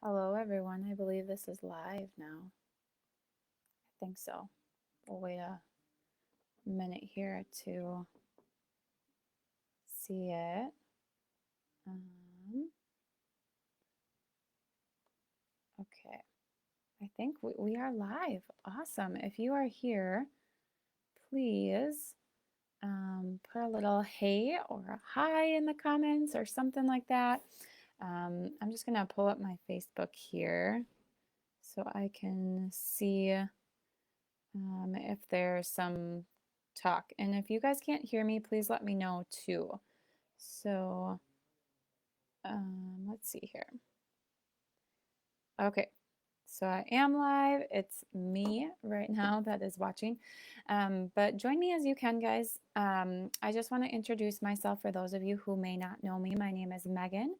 Hello, everyone. I believe this is live now. I think so. We'll wait a minute here to see it. Um, okay, I think we are live. Awesome. If you are here, please put a little hey or a hi in the comments or something like that. I'm just going to pull up my Facebook here so I can see if there's some talk. And if you guys can't hear me, please let me know too. So let's see here. Okay, so I am live. It's me right now that is watching. But join me as you can, guys. I just want to introduce myself for those of you who may not know me. My name is Megan,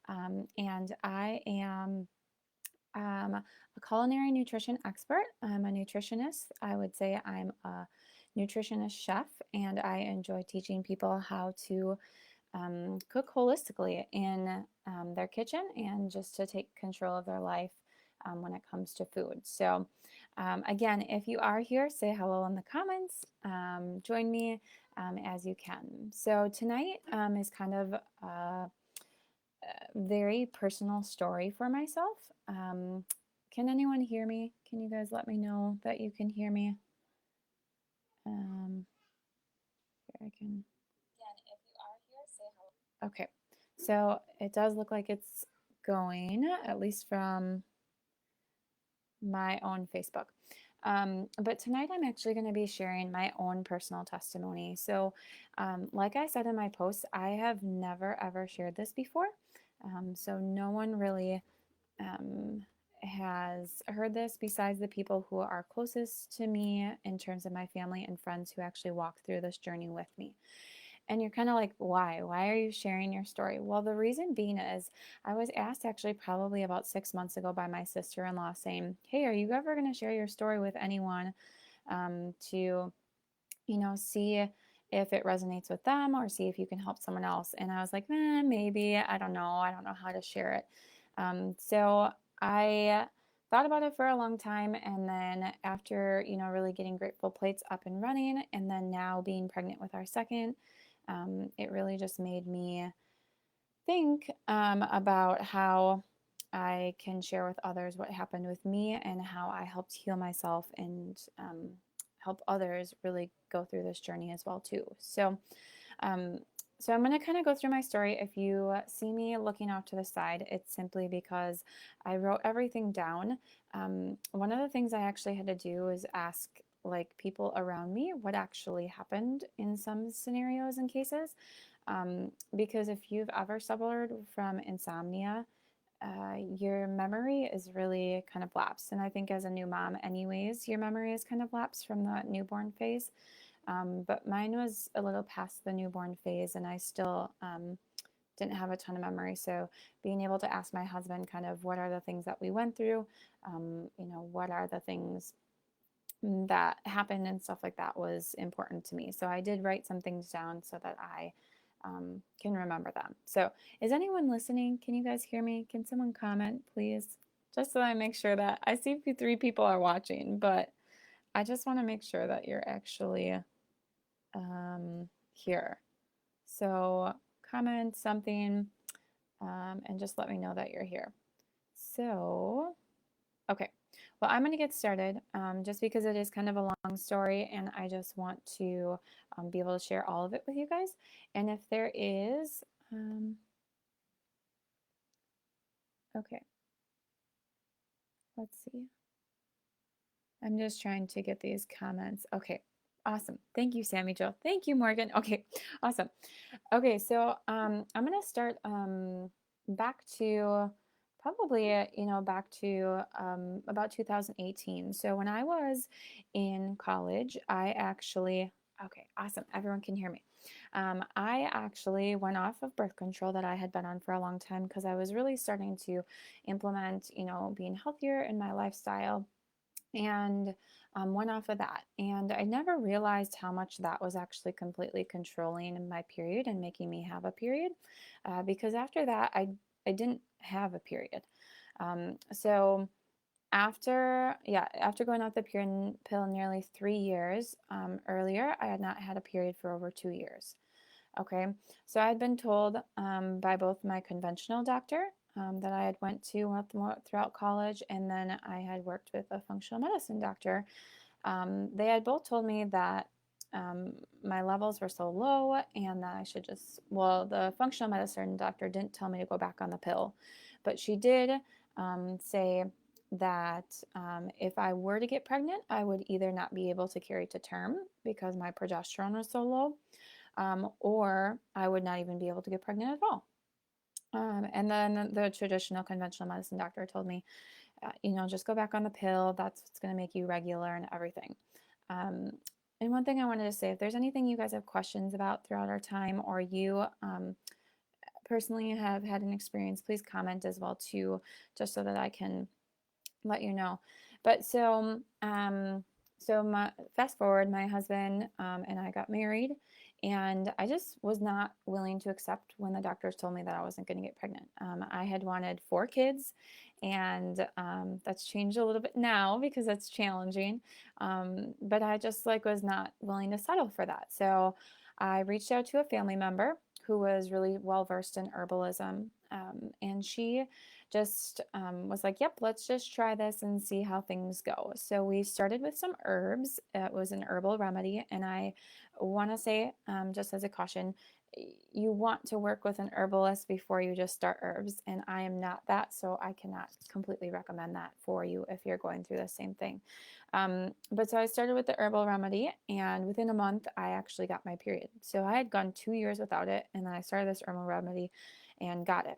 and I am a culinary nutrition expert. I'm a nutritionist. I would say I'm a nutritionist chef, and I enjoy teaching people how to cook holistically in their kitchen and just to take control of their life when it comes to food. So, again, if you are here, say hello in the comments. Join me as you can. So, tonight is kind of a very personal story for myself. Can anyone hear me? Can you guys let me know that you can hear me? Here I can. Okay, so it does look like it's going, at least from my own Facebook. But tonight I'm actually going to be sharing my own personal testimony. So, like I said in my post, I have never ever shared this before. So, no one really um, has heard this besides the people who are closest to me in terms of my family and friends who actually walked through this journey with me. And you're kind of like, why? Why are you sharing your story? Well, the reason being is I was asked actually probably about 6 months ago by my sister in law saying, hey, are you ever going to share your story with anyone to, see if it resonates with them or see if you can help someone else? And I was like, maybe. I don't know. I don't know how to share it. So I thought about it for a long time. And then after, really getting Grateful Plates up and running, and then now being pregnant with our second, it really just made me think about how I can share with others what happened with me and how I helped heal myself and help others really go through this journey as well too. Um, so I'm going to kind of go through my story. If you see me looking off to the side, it's simply because I wrote everything down. One of the things I actually had to do is ask like people around me what actually happened in some scenarios and cases. Because if you've ever suffered from insomnia, your memory is really kind of lapsed. And I think as a new mom, anyways, your memory is kind of lapsed from the newborn phase. But mine was a little past the newborn phase, and I still didn't have a ton of memory. So being able to ask my husband kind of what are the things that we went through, what are the things that happened and stuff like that was important to me. So I did write some things down so that I can remember them. So is anyone listening? Can you guys hear me? Can someone comment, please? Just so I make sure that I see 3 people are watching, but I just want to make sure that you're actually here. So comment something and just let me know that you're here. So, okay. Well, I'm going to get started just because it is kind of a long story and I just want to be able to share all of it with you guys. And if there is, okay, let's see. I'm just trying to get these comments. Okay, awesome. Thank you, Sammy Joe. Thank you, Morgan. Okay, awesome. Okay, so I'm going to start back to probably, back to about 2018. So when I was in college, I actually, okay, awesome. Everyone can hear me. I actually went off of birth control that I had been on for a long time because I was really starting to implement, being healthier in my lifestyle and went off of that. And I never realized how much that was actually completely controlling my period and making me have a period because after that, I didn't have a period. So after going off the pill nearly 3 years earlier, I had not had a period for over 2 years. Okay, so I had been told by both my conventional doctor that I had went to throughout college, and then I had worked with a functional medicine doctor. They had both told me that my levels were so low and that I should well, the functional medicine doctor didn't tell me to go back on the pill, but she did say that if I were to get pregnant, I would either not be able to carry to term because my progesterone was so low, or I would not even be able to get pregnant at all. And then the traditional conventional medicine doctor told me, just go back on the pill. That's what's going to make you regular and everything. Um, and one thing I wanted to say, if there's anything you guys have questions about throughout our time, or you personally have had an experience, please comment as well too, just so that I can let you know. But so my fast forward, my husband and I got married, and I just was not willing to accept when the doctors told me that I wasn't going to get pregnant. I had wanted 4 kids, and that's changed a little bit now because it's challenging. But I just was not willing to settle for that. So I reached out to a family member who was really well versed in herbalism, and she just was like, yep, let's just try this and see how things go. So we started with some herbs. It was an herbal remedy. And I want to say, just as a caution, you want to work with an herbalist before you just start herbs. And I am not that, so I cannot completely recommend that for you if you're going through the same thing. But so I started with the herbal remedy, and within a month, I actually got my period. So I had gone 2 years without it, and then I started this herbal remedy and got it,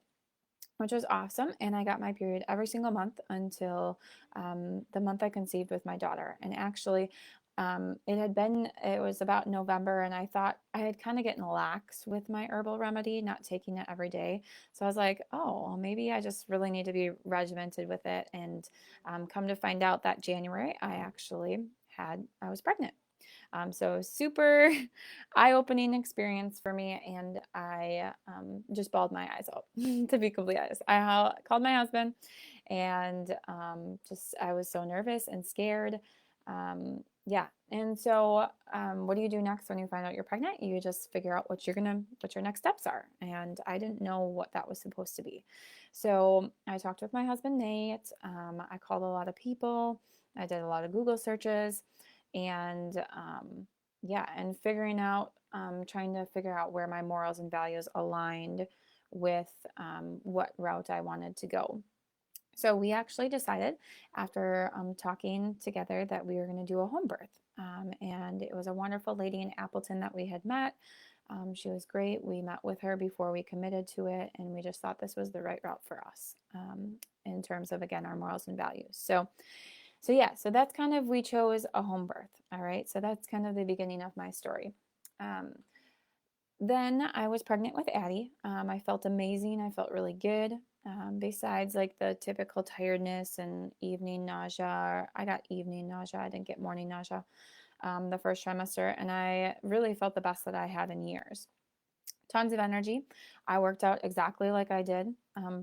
which was awesome. And I got my period every single month until the month I conceived with my daughter. And actually, it was about November, and I thought I had kind of gotten lax with my herbal remedy, not taking it every day. So I was like, oh, well, maybe I just really need to be regimented with it. And come to find out that January, I was pregnant. So super eye-opening experience for me, and I just bawled my eyes out. To be completely honest, I called my husband, and I was so nervous and scared. Yeah, and so what do you do next when you find out you're pregnant? You just figure out what your next steps are, and I didn't know what that was supposed to be. So I talked with my husband Nate. I called a lot of people. I did a lot of Google searches, and yeah, and trying to figure out where my morals and values aligned with what route I wanted to go. So we actually decided after talking together that we were going to do a home birth. And it was a wonderful lady in Appleton that we had met. She was great. We met with her before we committed to it, and we just thought this was the right route for us in terms of, again, our morals and values. So yeah, so that's kind of, we chose a home birth. All right, so that's kind of the beginning of my story. Then I was pregnant with Addie. I felt amazing. I felt really good. Besides the typical tiredness and evening nausea, I got evening nausea. I didn't get morning nausea the first trimester, and I really felt the best that I had in years. Tons of energy. I worked out exactly like I did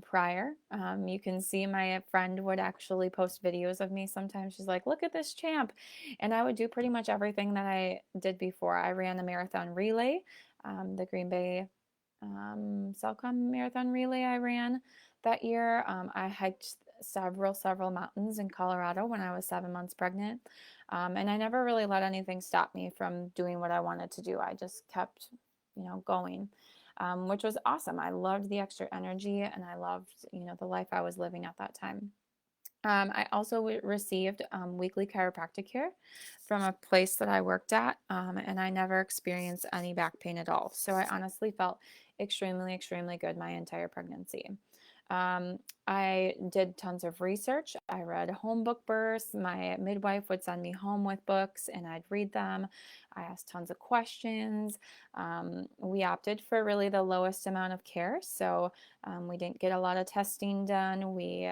prior. You can see my friend would actually post videos of me sometimes. She's like, look at this champ. And I would do pretty much everything that I did before. I ran the marathon relay, the Green Bay Cellcom Marathon Relay I ran that year. I hiked several mountains in Colorado when I was 7 months pregnant. And I never really let anything stop me from doing what I wanted to do. I just kept going, which was awesome. I loved the extra energy, and I loved, the life I was living at that time. I also received weekly chiropractic care from a place that I worked at, and I never experienced any back pain at all. So I honestly felt extremely good my entire pregnancy. I did tons of research. I read home book births. My midwife would send me home with books, and I'd read them. I asked tons of questions. We opted for really the lowest amount of care, so we didn't get a lot of testing done. We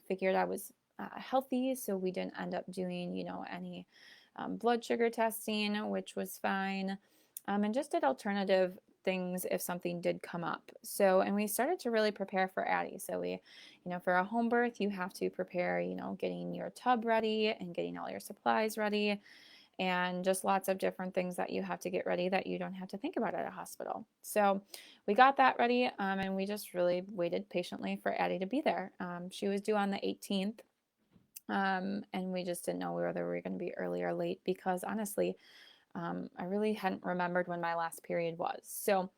figured I was healthy, so we didn't end up doing, any blood sugar testing, which was fine. And just did alternative things if something did come up. So, and we started to really prepare for Addie. So we, for a home birth, you have to prepare, getting your tub ready and getting all your supplies ready, and just lots of different things that you have to get ready that you don't have to think about at a hospital. So we got that ready, and we just really waited patiently for Addie to be there. She was due on the 18th, and we just didn't know whether we were going to be early or late because honestly, I really hadn't remembered when my last period was. So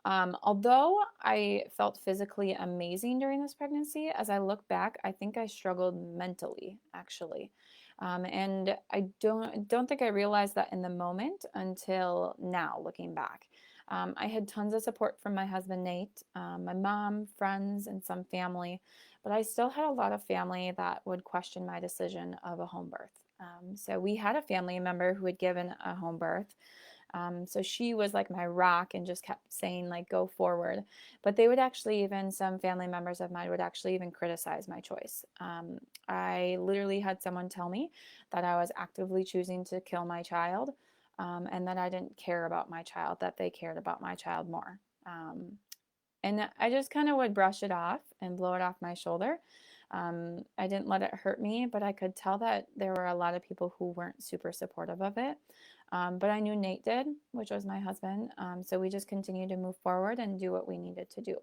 although I felt physically amazing during this pregnancy, as I look back, I think I struggled mentally, actually. And I don't think I realized that in the moment until now, looking back. I had tons of support from my husband, Nate, my mom, friends, and some family, but I still had a lot of family that would question my decision of a home birth. So we had a family member who had given a home birth. So she was like my rock and just kept saying like, go forward. But they would actually, even some family members of mine would actually even criticize my choice. I literally had someone tell me that I was actively choosing to kill my child, and that I didn't care about my child, that they cared about my child more. And I just kind of would brush it off and blow it off my shoulder. I didn't let it hurt me, but I could tell that there were a lot of people who weren't super supportive of it. But I knew Nate did, which was my husband. So we just continued to move forward and do what we needed to do.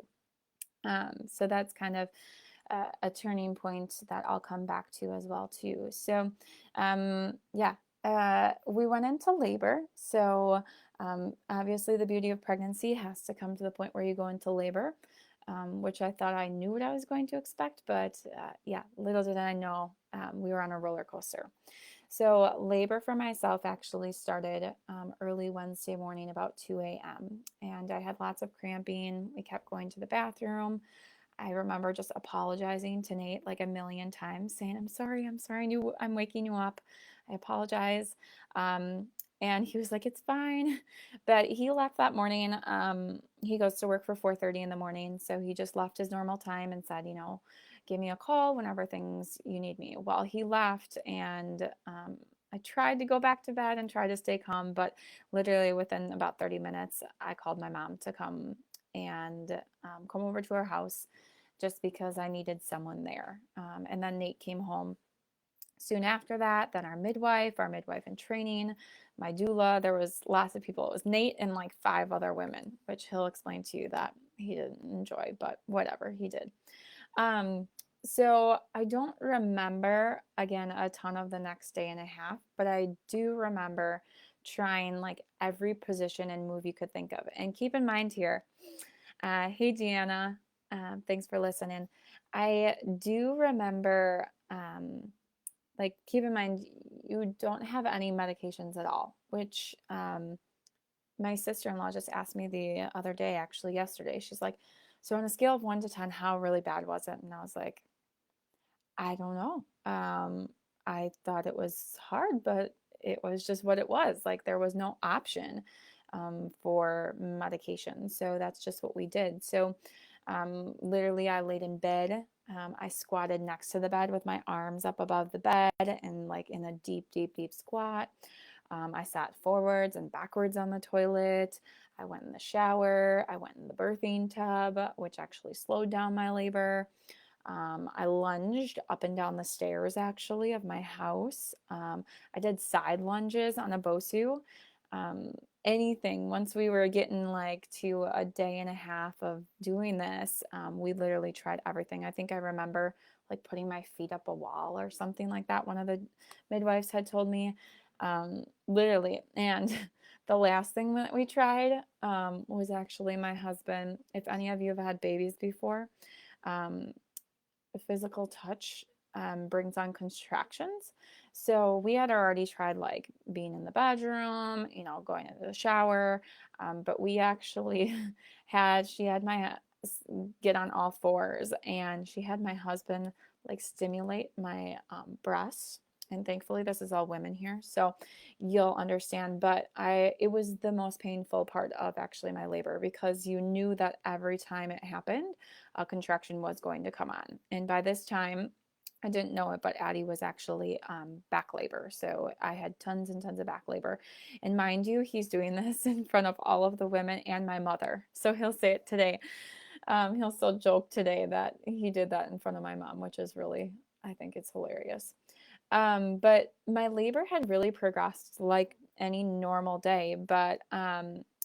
So that's kind of a turning point that I'll come back to as well too. So yeah, we went into labor. So obviously the beauty of pregnancy has to come to the point where you go into labor, which I thought I knew what I was going to expect, but yeah, little did I know we were on a roller coaster. So labor for myself actually started early Wednesday morning, about 2 a.m. And I had lots of cramping. We kept going to the bathroom. I remember just apologizing to Nate like a million times, saying, I'm sorry, I knew I'm waking you up. I apologize. And he was like, it's fine. But he left that morning. He goes to work for 4:30 in the morning. So he just left his normal time and said, give me a call whenever you need me. Well, he left, and I tried to go back to bed and try to stay calm, but literally within about 30 minutes, I called my mom to come and come over to our house just because I needed someone there. And then Nate came home soon after that. Then our midwife in training, my doula, there was lots of people. It was Nate and like 5 other women, which he'll explain to you that he didn't enjoy, but whatever, he did. So I don't remember, again, a ton of the next day and a half, but I do remember trying like every position and move you could think of. And keep in mind here, hey, Deanna, thanks for listening. I do remember, like, keep in mind, you don't have any medications at all, which my sister-in-law just asked me the other day, actually yesterday. She's like, so on a scale of 1 to 10, how really bad was it? And I was like, I don't know. I thought it was hard, but it was just what it was. Like there was no option for medication. So that's just what we did. So literally, I laid in bed. I squatted next to the bed with my arms up above the bed and like in a deep, deep, deep squat. I sat forwards and backwards on the toilet. I went in the shower. I went in the birthing tub, which actually slowed down my labor. I lunged up and down the stairs actually of my house. I did side lunges on a Bosu. Anything. Once we were getting like to a day and a half of doing this, we literally tried everything. I think I remember like putting my feet up a wall or something like that. One of the midwives had told me, literally. And the last thing that we tried was actually my husband. If any of you have had babies before, physical touch brings on contractions. So we had already tried like being in the bedroom, going into the shower, but we actually she had my get on all fours, and she had my husband like stimulate my breasts. And thankfully this is all women here, so you'll understand, but it was the most painful part of actually my labor, because you knew that every time it happened a contraction was going to come on. And by this time I didn't know it, but Addie was actually back labor. So I had tons and tons of back labor. And mind you, he's doing this in front of all of the women and my mother. So he'll say it today. He'll still joke today that he did that in front of my mom, which is really, I think it's hilarious. But my labor had really progressed like any normal day, but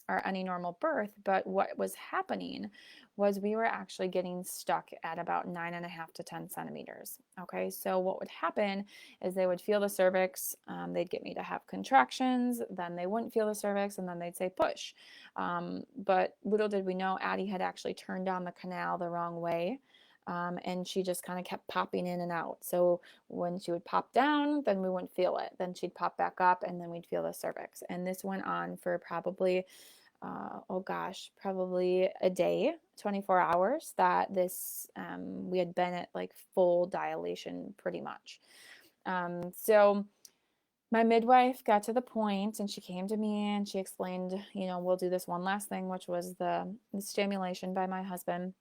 or any normal birth. But what was happening was we were actually getting stuck at about 9.5 to 10 centimeters. Okay, so what would happen is they would feel the cervix, they'd get me to have contractions, then they wouldn't feel the cervix, and then they'd say push. But little did we know, Addie had actually turned down the canal the wrong way. And she just kind of kept popping in and out. So when she would pop down, then we wouldn't feel it. Then she'd pop back up, and then we'd feel the cervix. And this went on for probably, oh gosh, probably a day, 24 hours that this, we had been at like full dilation pretty much. So my midwife got to the point and she came to me and she explained, we'll do this one last thing, which was the stimulation by my husband.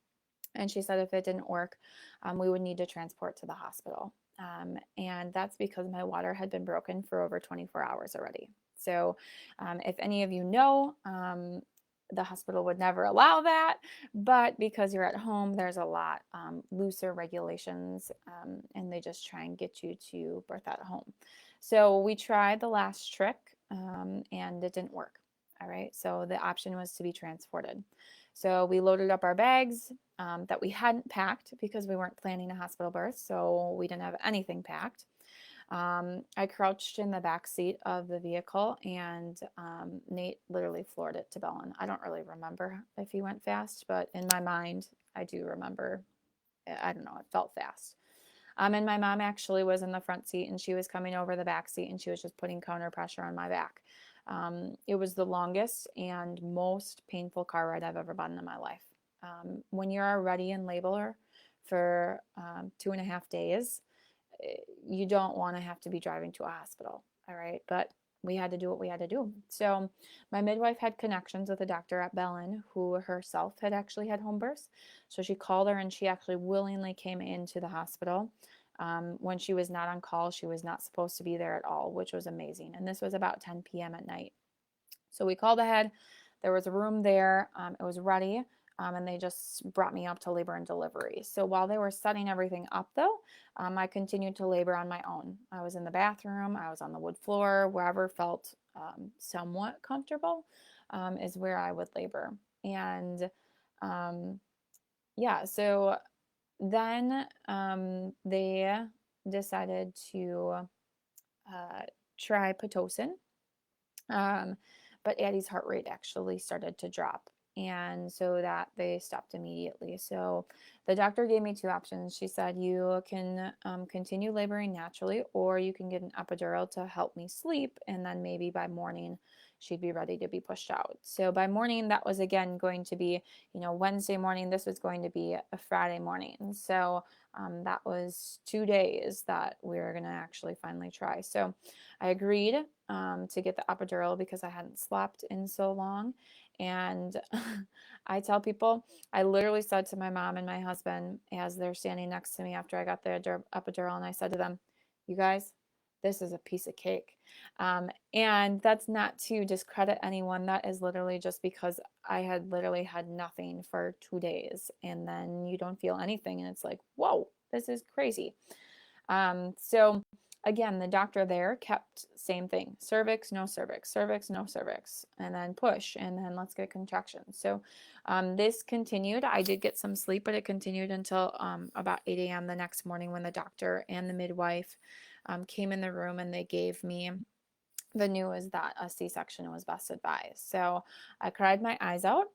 And she said if it didn't work, we would need to transport to the hospital. And that's because my water had been broken for over 24 hours already. So, if any of you know, the hospital would never allow that, but because you're at home, there's a lot looser regulations, and they just try and get you to birth at home. So we tried the last trick, and it didn't work. All right, so the option was to be transported. So we loaded up our bags that we hadn't packed because we weren't planning a hospital birth, so we didn't have anything packed. I crouched in the back seat of the vehicle, and Nate literally floored it to Bellin. I don't really remember if he went fast, but in my mind, I do remember. I don't know, it felt fast. And my mom actually was in the front seat, and she was coming over the back seat, and she was just putting counter pressure on my back. It was the longest and most painful car ride I've ever been in my life. When you're already in labor for 2.5 days, you don't want to have to be driving to a hospital. All right. But we had to do what we had to do. So my midwife had connections with a doctor at Bellin who herself had actually had home births. So she called her and she actually willingly came into the hospital. When she was not on call, she was not supposed to be there at all, which was amazing. And this was about 10 p.m. at night. So we called ahead. There was a room there. It was ready. And they just brought me up to labor and delivery. So while they were setting everything up, though, I continued to labor on my own. I was in the bathroom, I was on the wood floor, wherever felt somewhat comfortable is where I would labor. And yeah, so then they decided to try Pitocin. Um, but Addie's heart rate actually started to drop. And so that they stopped immediately. So the doctor gave me two options. She said, you can continue laboring naturally, or you can get an epidural to help me sleep. And then maybe by morning, she'd be ready to be pushed out. So by morning, that was again going to be, Wednesday morning. This was going to be a Friday morning. So that was 2 days that we were going to actually finally try. So I agreed to get the epidural because I hadn't slept in so long. And I tell people, I literally said to my mom and my husband as they're standing next to me after I got the epidural, and I said to them, you guys, this is a piece of cake. And that's not to discredit anyone. That is literally just because I had literally had nothing for 2 days, and then you don't feel anything, and it's like, whoa, this is crazy. So again, the doctor there kept same thing: cervix, no cervix, cervix, no cervix, and then push, and then let's get contractions. So this continued. I did get some sleep, but it continued until about 8 a.m. the next morning when the doctor and the midwife came in the room and they gave me the news that a C-section was best advised. So I cried my eyes out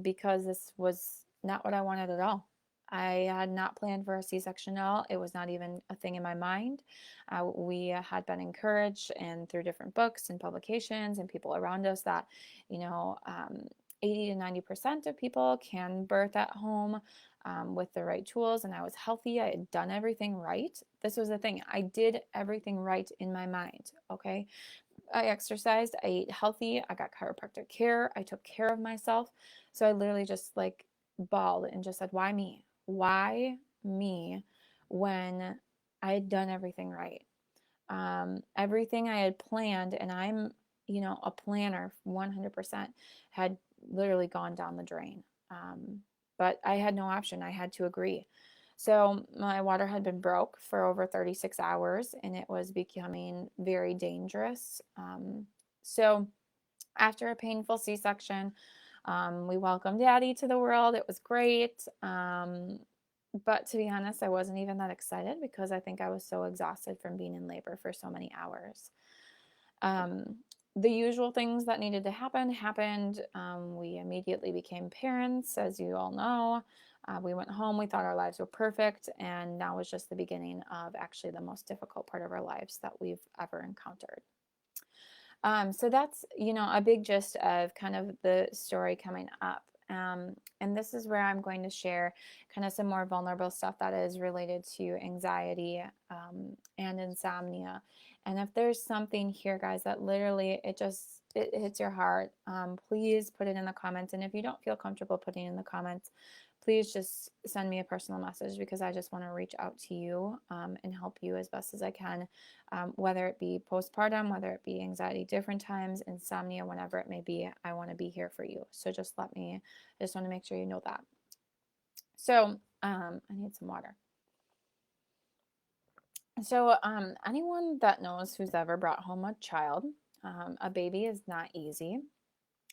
because this was not what I wanted at all. I had not planned for a C-section at all. It was not even a thing in my mind. We had been encouraged and through different books and publications and people around us that, 80 to 90% of people can birth at home with the right tools. And I was healthy. I had done everything right. This was the thing. I did everything right in my mind. Okay. I exercised, I ate healthy, I got chiropractic care, I took care of myself. So I literally just like bawled and just said, why me? Why me when I had done everything right. Everything I had planned, and I'm, a planner 100%, had literally gone down the drain. But I had no option. I had to agree. So my water had been broke for over 36 hours and it was becoming very dangerous. So after a painful C-section, we welcomed Daddy to the world. It was great. But to be honest, I wasn't even that excited because I think I was so exhausted from being in labor for so many hours. Um, the usual things that needed to happen happened. We immediately became parents, as you all know. We went home, we thought our lives were perfect, and now was just the beginning of actually the most difficult part of our lives that we've ever encountered. So that's, a big gist of kind of the story coming up. And this is where I'm going to share kind of some more vulnerable stuff that is related to anxiety and insomnia. And if there's something here, guys, that literally it hits your heart, please put it in the comments. And if you don't feel comfortable putting in the comments, please just send me a personal message because I just want to reach out to you and help you as best as I can, whether it be postpartum, whether it be anxiety, different times, insomnia, whenever it may be. I want to be here for you. So I just want to make sure you know that. So I need some water. So anyone that knows who's ever brought home a child, a baby is not easy.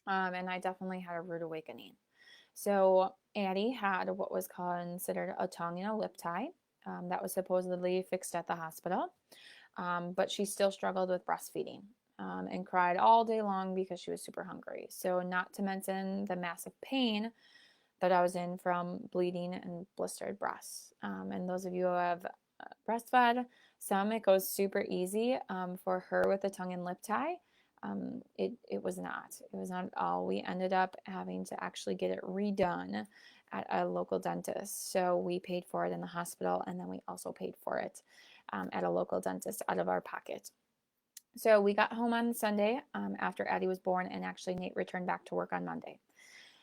And I definitely had a rude awakening. So Addie had what was considered a tongue and a lip tie that was supposedly fixed at the hospital, but she still struggled with breastfeeding and cried all day long because she was super hungry. So not to mention the massive pain that I was in from bleeding and blistered breasts. And those of you who have breastfed, some it goes super easy. For her with the tongue and lip tie, it was not. It was not at all. We ended up having to actually get it redone at a local dentist. So we paid for it in the hospital, and then we also paid for it at a local dentist out of our pocket. So we got home on Sunday after Addie was born, and actually Nate returned back to work on Monday.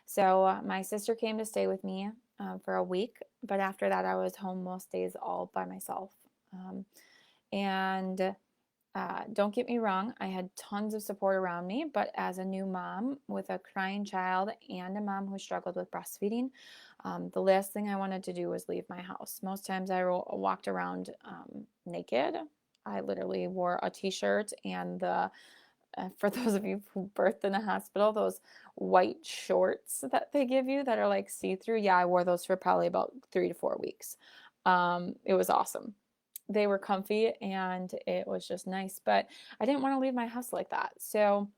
So my sister came to stay with me for a week, but after that, I was home most days all by myself. And don't get me wrong, I had tons of support around me, but as a new mom with a crying child and a mom who struggled with breastfeeding, the last thing I wanted to do was leave my house. Most times I walked around naked. I literally wore a t-shirt and for those of you who birthed in a hospital, those white shorts that they give you that are like see-through. Yeah, I wore those for probably about 3 to 4 weeks. It was awesome. They were comfy and it was just nice, but I didn't want to leave my house like that. So,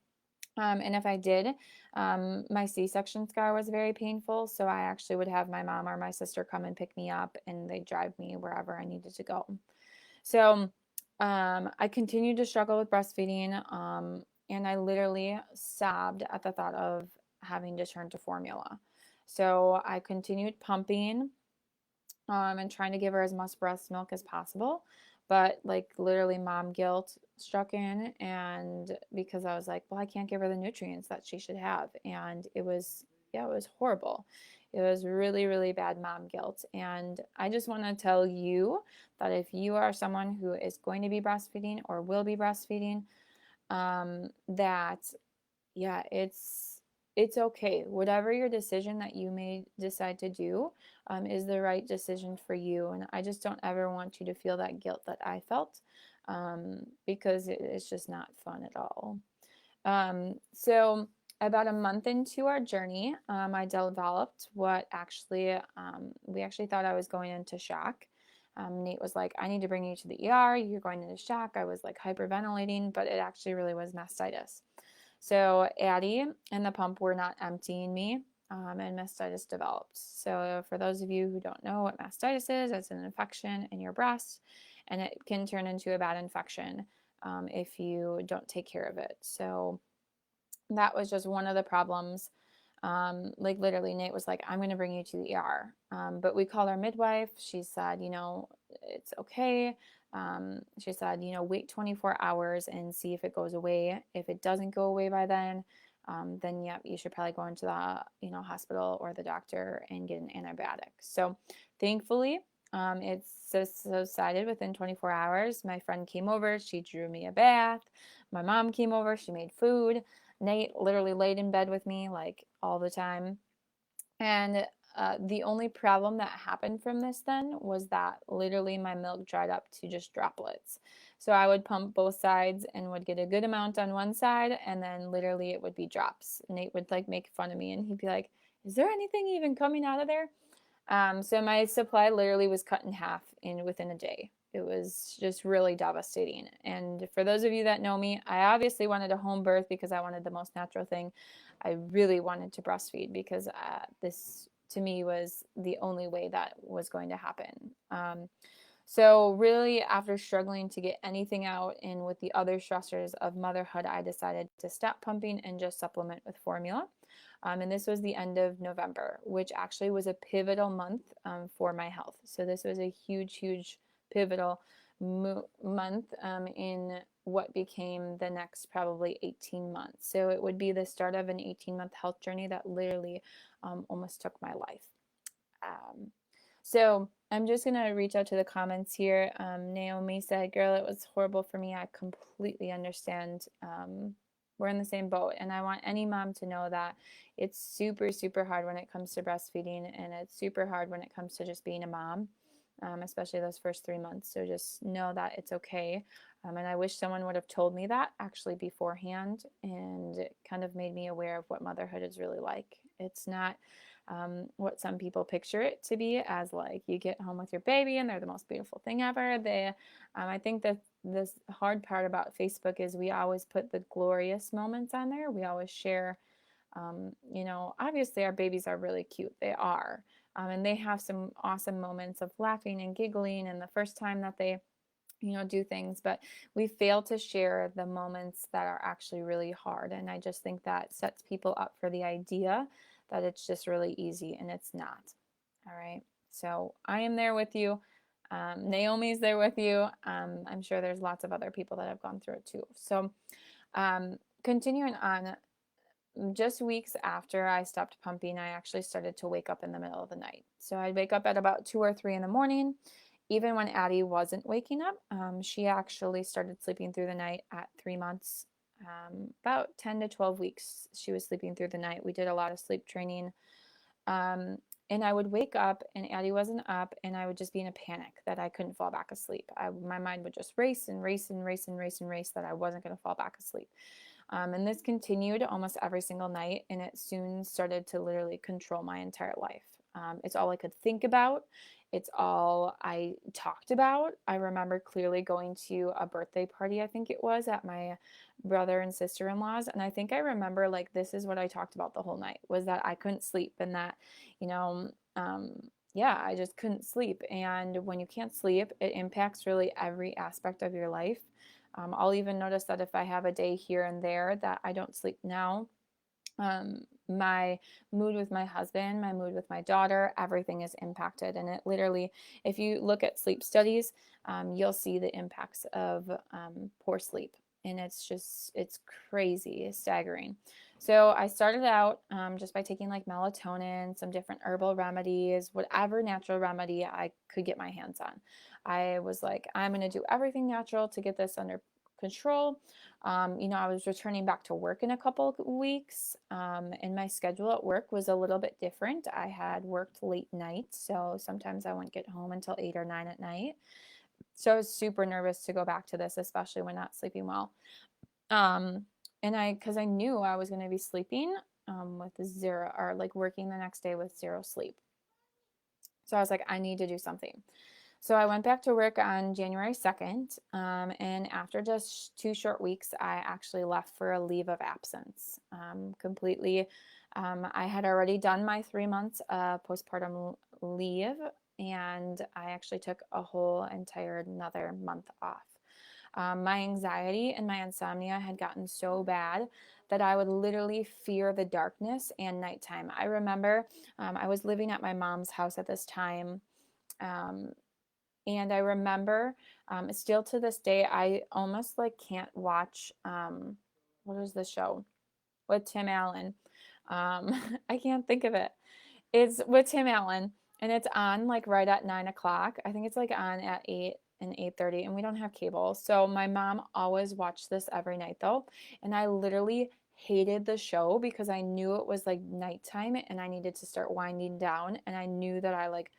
and if I did, my C-section scar was very painful. So I actually would have my mom or my sister come and pick me up and they'd drive me wherever I needed to go. So, I continued to struggle with breastfeeding, and I literally sobbed at the thought of having to turn to formula. So I continued pumping, and trying to give her as much breast milk as possible. But like literally mom guilt struck in, and because I was like, well, I can't give her the nutrients that she should have. And it was horrible. It was really, really bad mom guilt. And I just want to tell you that if you are someone who is going to be breastfeeding or will be breastfeeding, that yeah, it's okay. Whatever your decision that you may decide to do is the right decision for you. And I just don't ever want you to feel that guilt that I felt because it's just not fun at all. So about a month into our journey, I developed what actually we actually thought I was going into shock. Nate was like, I need to bring you to the ER. You're going into shock. I was like hyperventilating, but it actually really was mastitis. So Addie and the pump were not emptying me, and mastitis developed. So for those of you who don't know what mastitis is, it's an infection in your breast, and it can turn into a bad infection if you don't take care of it. So that was just one of the problems. Like literally, Nate was like, I'm going to bring you to the ER. But we called our midwife. She said, it's okay. She said, wait 24 hours and see if it goes away. If it doesn't go away by then yeah, you should probably go into the, hospital or the doctor and get an antibiotic. So thankfully, it's subsided within 24 hours. My friend came over. She drew me a bath. My mom came over. She made food. Nate literally laid in bed with me like all the time. And the only problem that happened from this then was that literally my milk dried up to just droplets. So I would pump both sides and would get a good amount on one side, and then literally it would be drops. Nate would like make fun of me, and he'd be like, "Is there anything even coming out of there?" So my supply literally was cut in half in within a day. It was just really devastating. And for those of you that know me, I obviously wanted a home birth because I wanted the most natural thing. I really wanted to breastfeed because this to me was the only way that was going to happen. So really, after struggling to get anything out and with the other stressors of motherhood, I decided to stop pumping and just supplement with formula. And this was the end of November, which actually was a pivotal month for my health. So this was a huge, huge pivotal month in what became the next probably 18 months. So it would be the start of an 18-month health journey that literally almost took my life. So I'm just going to reach out to the comments here. Naomi said, "Girl, it was horrible for me. I completely understand. We're in the same boat. And I want any mom to know that it's super, super hard when it comes to breastfeeding. And it's super hard when it comes to just being a mom, especially those first 3 months. So just know that it's okay. And I wish someone would have told me that actually beforehand, and it kind of made me aware of what motherhood is really like. It's not what some people picture it to be, as like you get home with your baby and they're the most beautiful thing ever. I think that this hard part about Facebook is we always put the glorious moments on there. We always share, obviously our babies are really cute. They are. And they have some awesome moments of laughing and giggling and the first time that they do things, but we fail to share the moments that are actually really hard. And I just think that sets people up for the idea that it's just really easy, and it's not. All right. So I am there with you. Naomi's there with you. I'm sure there's lots of other people that have gone through it too. So continuing on, just weeks after I stopped pumping, I actually started to wake up in the middle of the night. So I'd wake up at about 2 or 3 in the morning. Even when Addie wasn't waking up, she actually started sleeping through the night at 3 months. About 10 to 12 weeks, she was sleeping through the night. We did a lot of sleep training. And I would wake up and Addie wasn't up, and I would just be in a panic that I couldn't fall back asleep. My mind would just race and race and race and race and race that I wasn't going to fall back asleep. And this continued almost every single night, and it soon started to literally control my entire life. It's all I could think about. It's all I talked about. I remember clearly going to a birthday party, I think it was, at my brother and sister-in-law's. And I think I remember, like, this is what I talked about the whole night, was that I couldn't sleep, and that, yeah, I just couldn't sleep. And when you can't sleep, it impacts really every aspect of your life. I'll even notice that if I have a day here and there that I don't sleep now, my mood with my husband, my mood with my daughter, everything is impacted. And it literally, if you look at sleep studies, you'll see the impacts of poor sleep. And it's crazy, it's staggering. So I started out just by taking like melatonin, some different herbal remedies, whatever natural remedy I could get my hands on. I was like, I'm going to do everything natural to get this under control. I was returning back to work in a couple of weeks, and my schedule at work was a little bit different. I had worked late nights, so sometimes I wouldn't get home until 8 or 9 at night. So I was super nervous to go back to this, especially when not sleeping well. Because I knew I was going to be sleeping with zero, or like working the next day with zero sleep. So I was like, I need to do something. So I went back to work on January 2nd, and after just 2 short weeks, I actually left for a leave of absence completely. I had already done my 3 months postpartum leave, and I actually took a whole entire another month off. My anxiety and my insomnia had gotten so bad that I would literally fear the darkness and nighttime. I remember I was living at my mom's house at this time. And I remember still to this day, I almost like can't watch, what is the show with Tim Allen? I can't think of it. It's with Tim Allen. and it's on like right at 9 o'clock. I think it's like on at 8 and 8:30, and we don't have cable. So my mom always watched this every night though. And I literally hated the show because I knew it was like nighttime and I needed to start winding down, and I knew that I like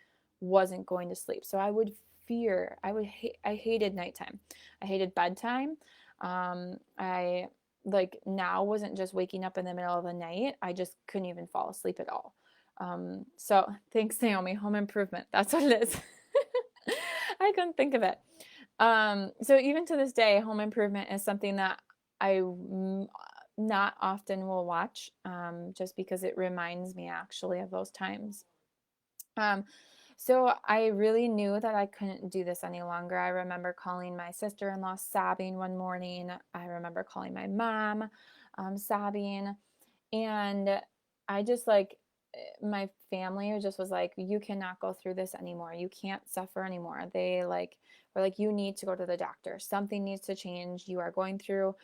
wasn't going to sleep. So I would fear, I hated nighttime. I hated bedtime. I like now wasn't just waking up in the middle of the night. I just couldn't even fall asleep at all. So thanks, Naomi. Home improvement. That's what it is. I couldn't think of it. So even to this day, home improvement is something that I not often will watch, just because it reminds me actually of those times. Um, so I really knew that I couldn't do this any longer. I remember calling my sister-in-law sobbing one morning. I remember calling my mom, sobbing. And I just like, my family just was like, you cannot go through this anymore. You can't suffer anymore. They like were like, you need to go to the doctor. Something needs to change. You are going through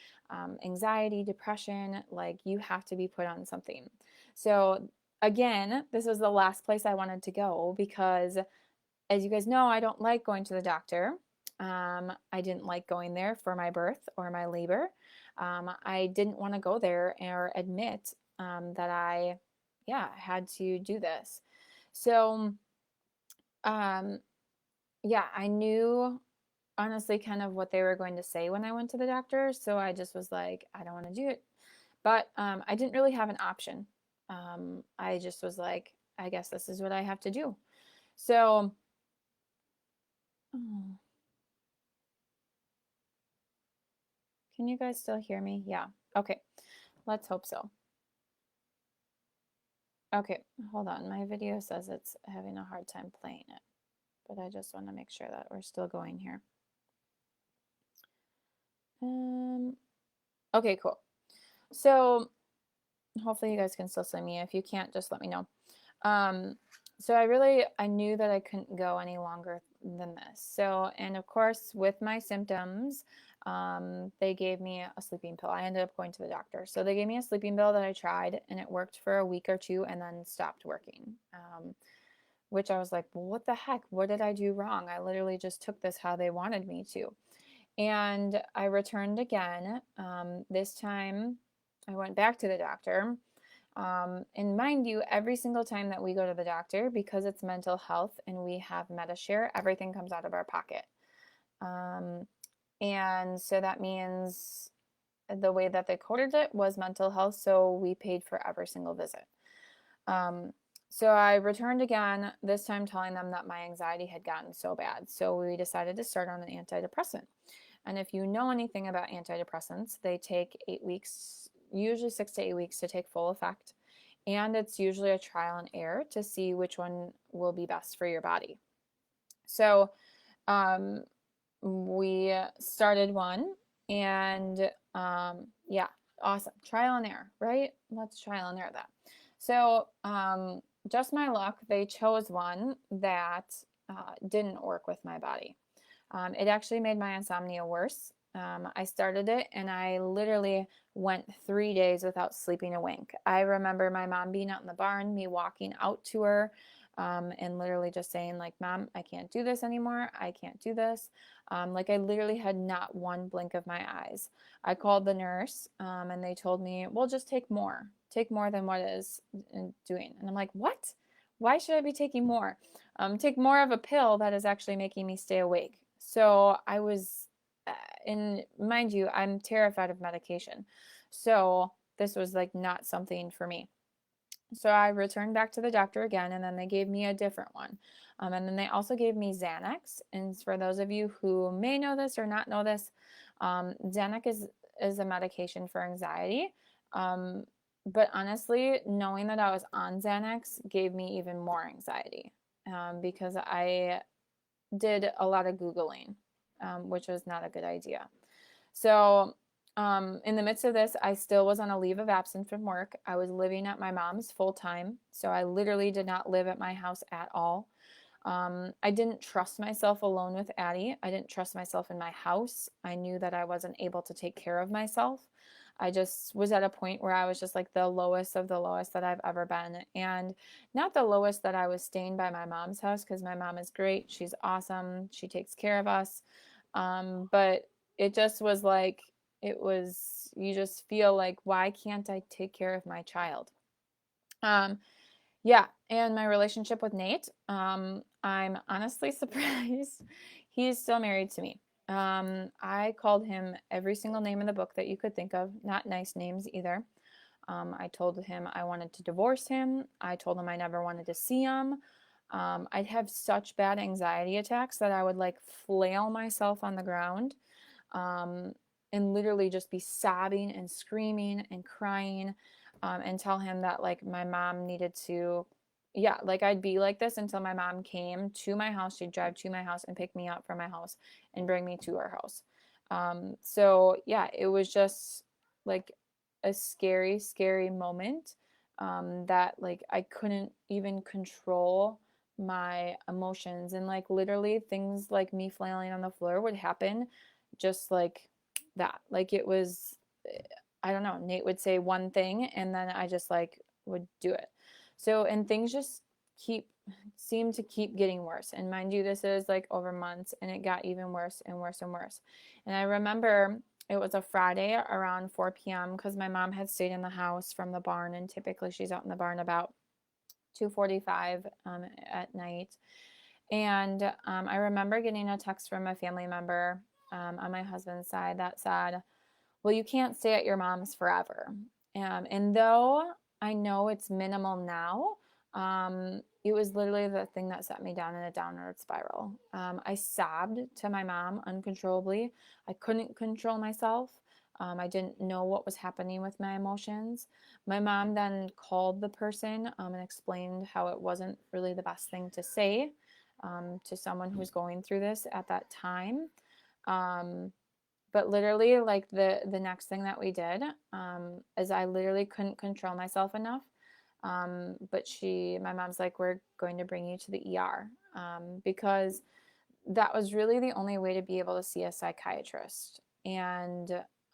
anxiety, depression. Like you have to be put on something. So again, this was the last place I wanted to go because, as you guys know, I don't like going to the doctor. I didn't like going there for my birth or my labor. I didn't want to go there or admit that I, yeah, had to do this. So, um, yeah, I knew honestly kind of what they were going to say when I went to the doctor. So I just was like, I don't want to do it. But I didn't really have an option. I just was like, I guess this is what I have to do. So, oh, can you guys still hear me? Yeah. Okay. Let's hope so. Okay, hold on. My video says it's having a hard time playing it, but I just want to make sure that we're still going here. Okay, cool. So hopefully you guys can still see me. If you can't, just let me know. So I knew that I couldn't go any longer than this. So, and of course, with my symptoms, they gave me a sleeping pill. I ended up going to the doctor. So they gave me a sleeping pill that I tried, and it worked for a week or two and then stopped working. Which I was like, well, what the heck? What did I do wrong? I literally just took this how they wanted me to. And I returned again. This time I went back to the doctor. And mind you, every single time that we go to the doctor, because it's mental health and we have MediShare, everything comes out of our pocket. And so that means the way that they coded it was mental health, so we paid for every single visit. So I returned again, this time telling them that my anxiety had gotten so bad. So we decided to start on an antidepressant. And if you know anything about antidepressants, they take 8 weeks, usually 6 to 8 weeks to take full effect. And it's usually a trial and error to see which one will be best for your body. So we started one, and yeah, awesome. Trial and error, right? Let's trial and error that. So just my luck, they chose one that didn't work with my body. It actually made my insomnia worse. I started it and I literally went 3 days without sleeping a wink. I remember my mom being out in the barn, me walking out to her, and literally just saying like, Mom, I can't do this anymore. I can't do this. Like I literally had not one blink of my eyes. I called the nurse, and they told me, well, just take more than what is doing. And I'm like, what? Why should I be taking more? Take more of a pill that is actually making me stay awake. So I was, and mind you, I'm terrified of medication. So this was like not something for me. So I returned back to the doctor again, and then they gave me a different one. And then they also gave me Xanax. And for those of you who may know this or not know this, Xanax is a medication for anxiety. But honestly, knowing that I was on Xanax gave me even more anxiety, because I did a lot of Googling, which was not a good idea. So in the midst of this, I still was on a leave of absence from work. I was living at my mom's full time. So I literally did not live at my house at all. I didn't trust myself alone with Addie. I didn't trust myself in my house. I knew that I wasn't able to take care of myself. I just was at a point where I was just like the lowest of the lowest that I've ever been. And not the lowest that I was staying by my mom's house, because my mom is great. She's awesome. She takes care of us. But it just was like, you just feel like, why can't I take care of my child? Um, yeah, and my relationship with Nate, I'm honestly surprised he's still married to me. I called him every single name in the book that you could think of, not nice names either. I told him I wanted to divorce him. I told him I never wanted to see him. I'd have such bad anxiety attacks that I would like flail myself on the ground, um, and literally just be sobbing and screaming and crying, and tell him that like my mom needed to, yeah, like I'd be like this until my mom came to my house. She'd drive to my house and pick me up from my house and bring me to her house. So yeah, it was just like a scary, scary moment, that like I couldn't even control my emotions, and like literally things like me flailing on the floor would happen just like that. Like it was, I don't know, Nate would say one thing and then I just like would do it. So, and things just keep seem to keep getting worse. And mind you, this is like over months, and it got even worse and worse and worse. And I remember it was a Friday around 4 p.m. because my mom had stayed in the house from the barn, and typically she's out in the barn about 2:45 at night. And I remember getting a text from a family member, on my husband's side, that said, well, you can't stay at your mom's forever. And though I know it's minimal now, it was literally the thing that set me down in a downward spiral. I sobbed to my mom uncontrollably. I couldn't control myself. I didn't know what was happening with my emotions. My mom then called the person, and explained how it wasn't really the best thing to say, to someone who's going through this at that time. Um, but literally, like the next thing that we did, is I literally couldn't control myself enough. But my mom's like, we're going to bring you to the ER, because that was really the only way to be able to see a psychiatrist. And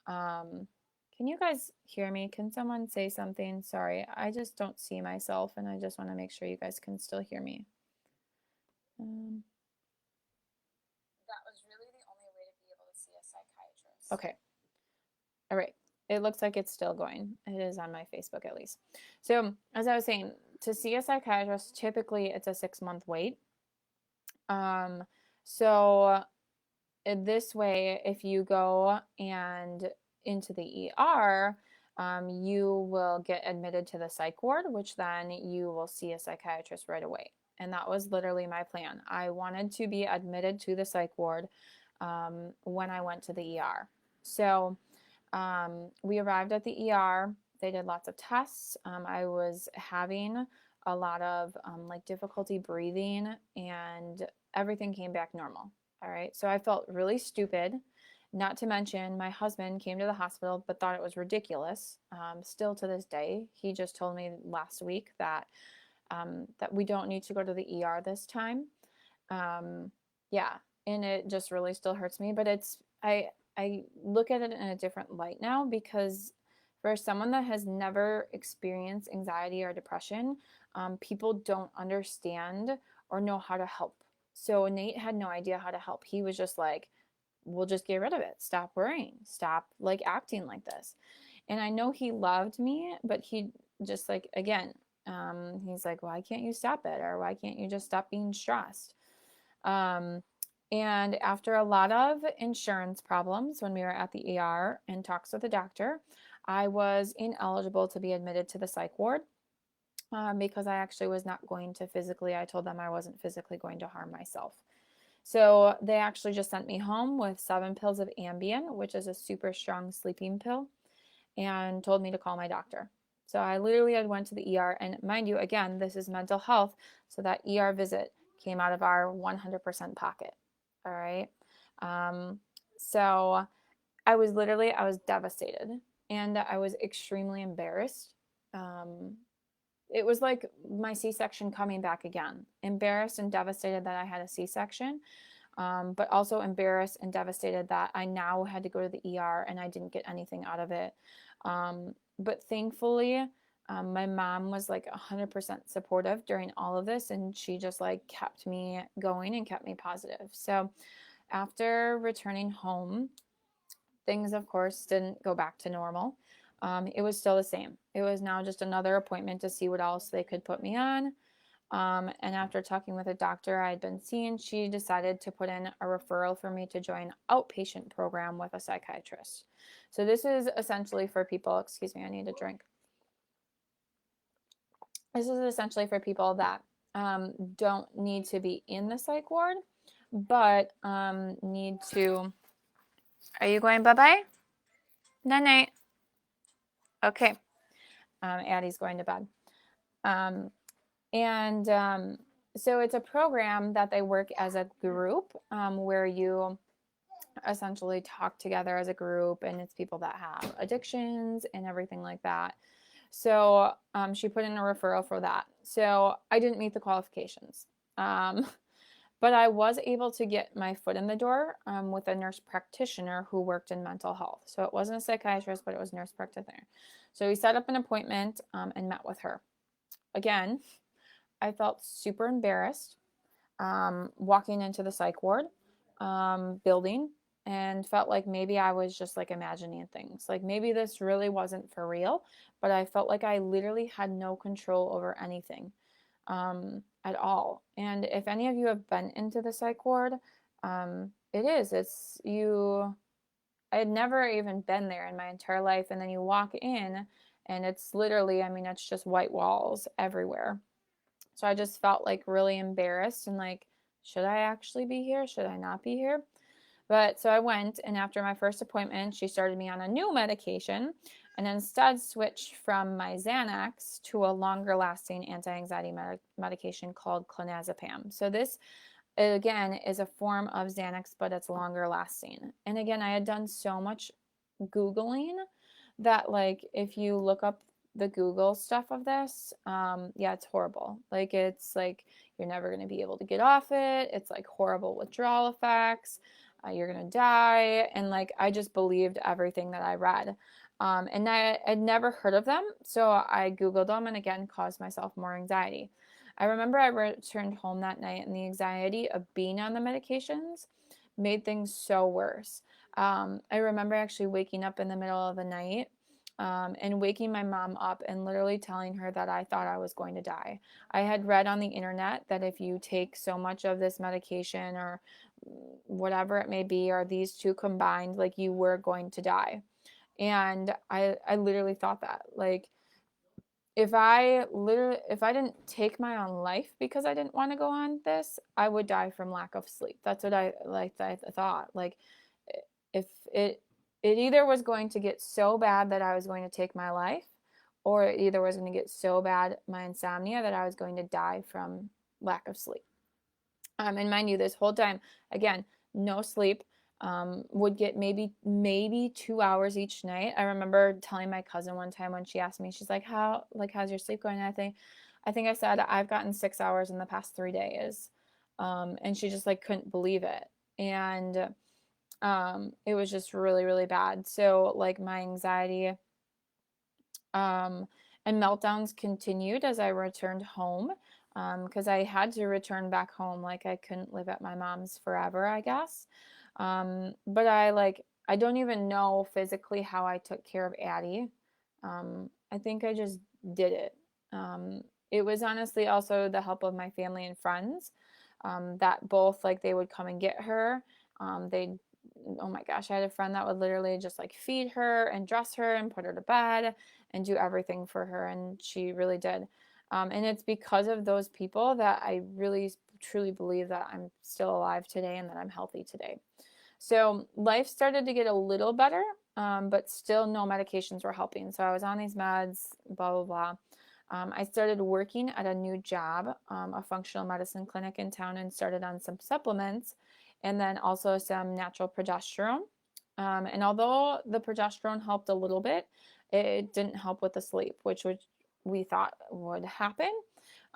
can you guys hear me? Can someone say something? Sorry, I just don't see myself, and I just want to make sure you guys can still hear me. That was really the only way to be able to see a psychiatrist. Okay. All right. It looks like it's still going. It is on my Facebook at least. So, as I was saying, to see a psychiatrist, typically it's a 6-month wait. Um, so this way, if you go and into the ER, you will get admitted to the psych ward, which then you will see a psychiatrist right away. And that was literally my plan. I wanted to be admitted to the psych ward, when I went to the ER. So we arrived at the ER. They did lots of tests. I was having a lot of like difficulty breathing, and everything came back normal. All right. So I felt really stupid. Not to mention, my husband came to the hospital but thought it was ridiculous. Still to this day, he just told me last week that that we don't need to go to the ER this time. Yeah, and it just really still hurts me. But I look at it in a different light now, because for someone that has never experienced anxiety or depression, people don't understand or know how to help. So Nate had no idea how to help. He was just like, we'll just get rid of it. Stop worrying. Stop like acting like this. And I know he loved me, but he just like, again, he's like, why can't you stop it? Or why can't you just stop being stressed? Um, and after a lot of insurance problems when we were at the ER and talks with the doctor, I was ineligible to be admitted to the psych ward, because I actually was not going to physically, I told them I wasn't physically going to harm myself. So they actually just sent me home with 7 pills of Ambien, which is a super strong sleeping pill, and told me to call my doctor. So I literally had went to the ER, and mind you, again, this is mental health, so that ER visit came out of our 100% pocket. All right. Um, so I was devastated, and I was extremely embarrassed. It was like my C-section coming back again. Embarrassed and devastated that I had a C-section. but also embarrassed and devastated that I now had to go to the ER and I didn't get anything out of it. But thankfully, my mom was like 100% supportive during all of this, and she just like kept me going and kept me positive. So after returning home, things, of course, didn't go back to normal. It was still the same. It was now just another appointment to see what else they could put me on. And after talking with a doctor I had been seeing, she decided to put in a referral for me to join an outpatient program with a psychiatrist. So this is essentially for people, excuse me, I need a drink. This is essentially for people that don't need to be in the psych ward, but need to. Are you going bye-bye? Night night. Okay. Addie's going to bed. So it's a program that they work as a group where you essentially talk together as a group, and it's people that have addictions and everything like that. So she put in a referral for that. So I didn't meet the qualifications. But I was able to get my foot in the door with a nurse practitioner who worked in mental health. So it wasn't a psychiatrist, but it was a nurse practitioner. So we set up an appointment and met with her. Again, I felt super embarrassed walking into the psych ward building, and felt like maybe I was just like imagining things. Like maybe this really wasn't for real, but I felt like I literally had no control over anything at all. And if any of you have been into the psych ward, it's you. I had never even been there in my entire life, and then you walk in, and it's literally, I mean, it's just white walls everywhere. So I just felt like really embarrassed and like, should I actually be here? Should I not be here? But so I went, and after my first appointment, she started me on a new medication and instead switched from my Xanax to a longer lasting anti-anxiety medication called clonazepam. So this, again, is a form of Xanax, but it's longer lasting. And again, I had done so much Googling that, like, if you look up the Google stuff of this, yeah, it's horrible. Like, it's like you're never going to be able to get off it. It's like horrible withdrawal effects. You're going to die. And like, I just believed everything that I read. And I'd never heard of them. So I Googled them and again caused myself more anxiety. I remember I returned home that night, and the anxiety of being on the medications made things so worse. I remember actually waking up in the middle of the night and waking my mom up and literally telling her that I thought I was going to die. I had read on the internet that if you take so much of this medication or whatever it may be, or these two combined, like you were going to die. And I literally thought that, like, if I didn't take my own life because I didn't want to go on this, I would die from lack of sleep. That's what I thought. Like, if it either was going to get so bad that I was going to take my life, or it either was going to get so bad, my insomnia, that I was going to die from lack of sleep. And mind you, this whole time, again, no sleep. Would get maybe 2 hours each night. I remember telling my cousin one time when she asked me, she's like, how's your sleep going? And I think I said I've gotten 6 hours in the past 3 days. And she just like couldn't believe it. And it was just really, really bad. So like my anxiety and meltdowns continued as I returned home, because I had to return back home. Like I couldn't live at my mom's forever, I guess. But I don't even know physically how I took care of Addie. I think I just did it. It was honestly also the help of my family and friends, that both, like, they would come and get her. Oh my gosh, I had a friend that would literally just like feed her and dress her and put her to bed and do everything for her. And she really did. And it's because of those people that I really truly believe that I'm still alive today and that I'm healthy today. So life started to get a little better, but still no medications were helping. So I was on these meds, blah, blah, blah. I started working at a new job, a functional medicine clinic in town, and started on some supplements and then also some natural progesterone. And although the progesterone helped a little bit, it didn't help with the sleep, which we thought would happen.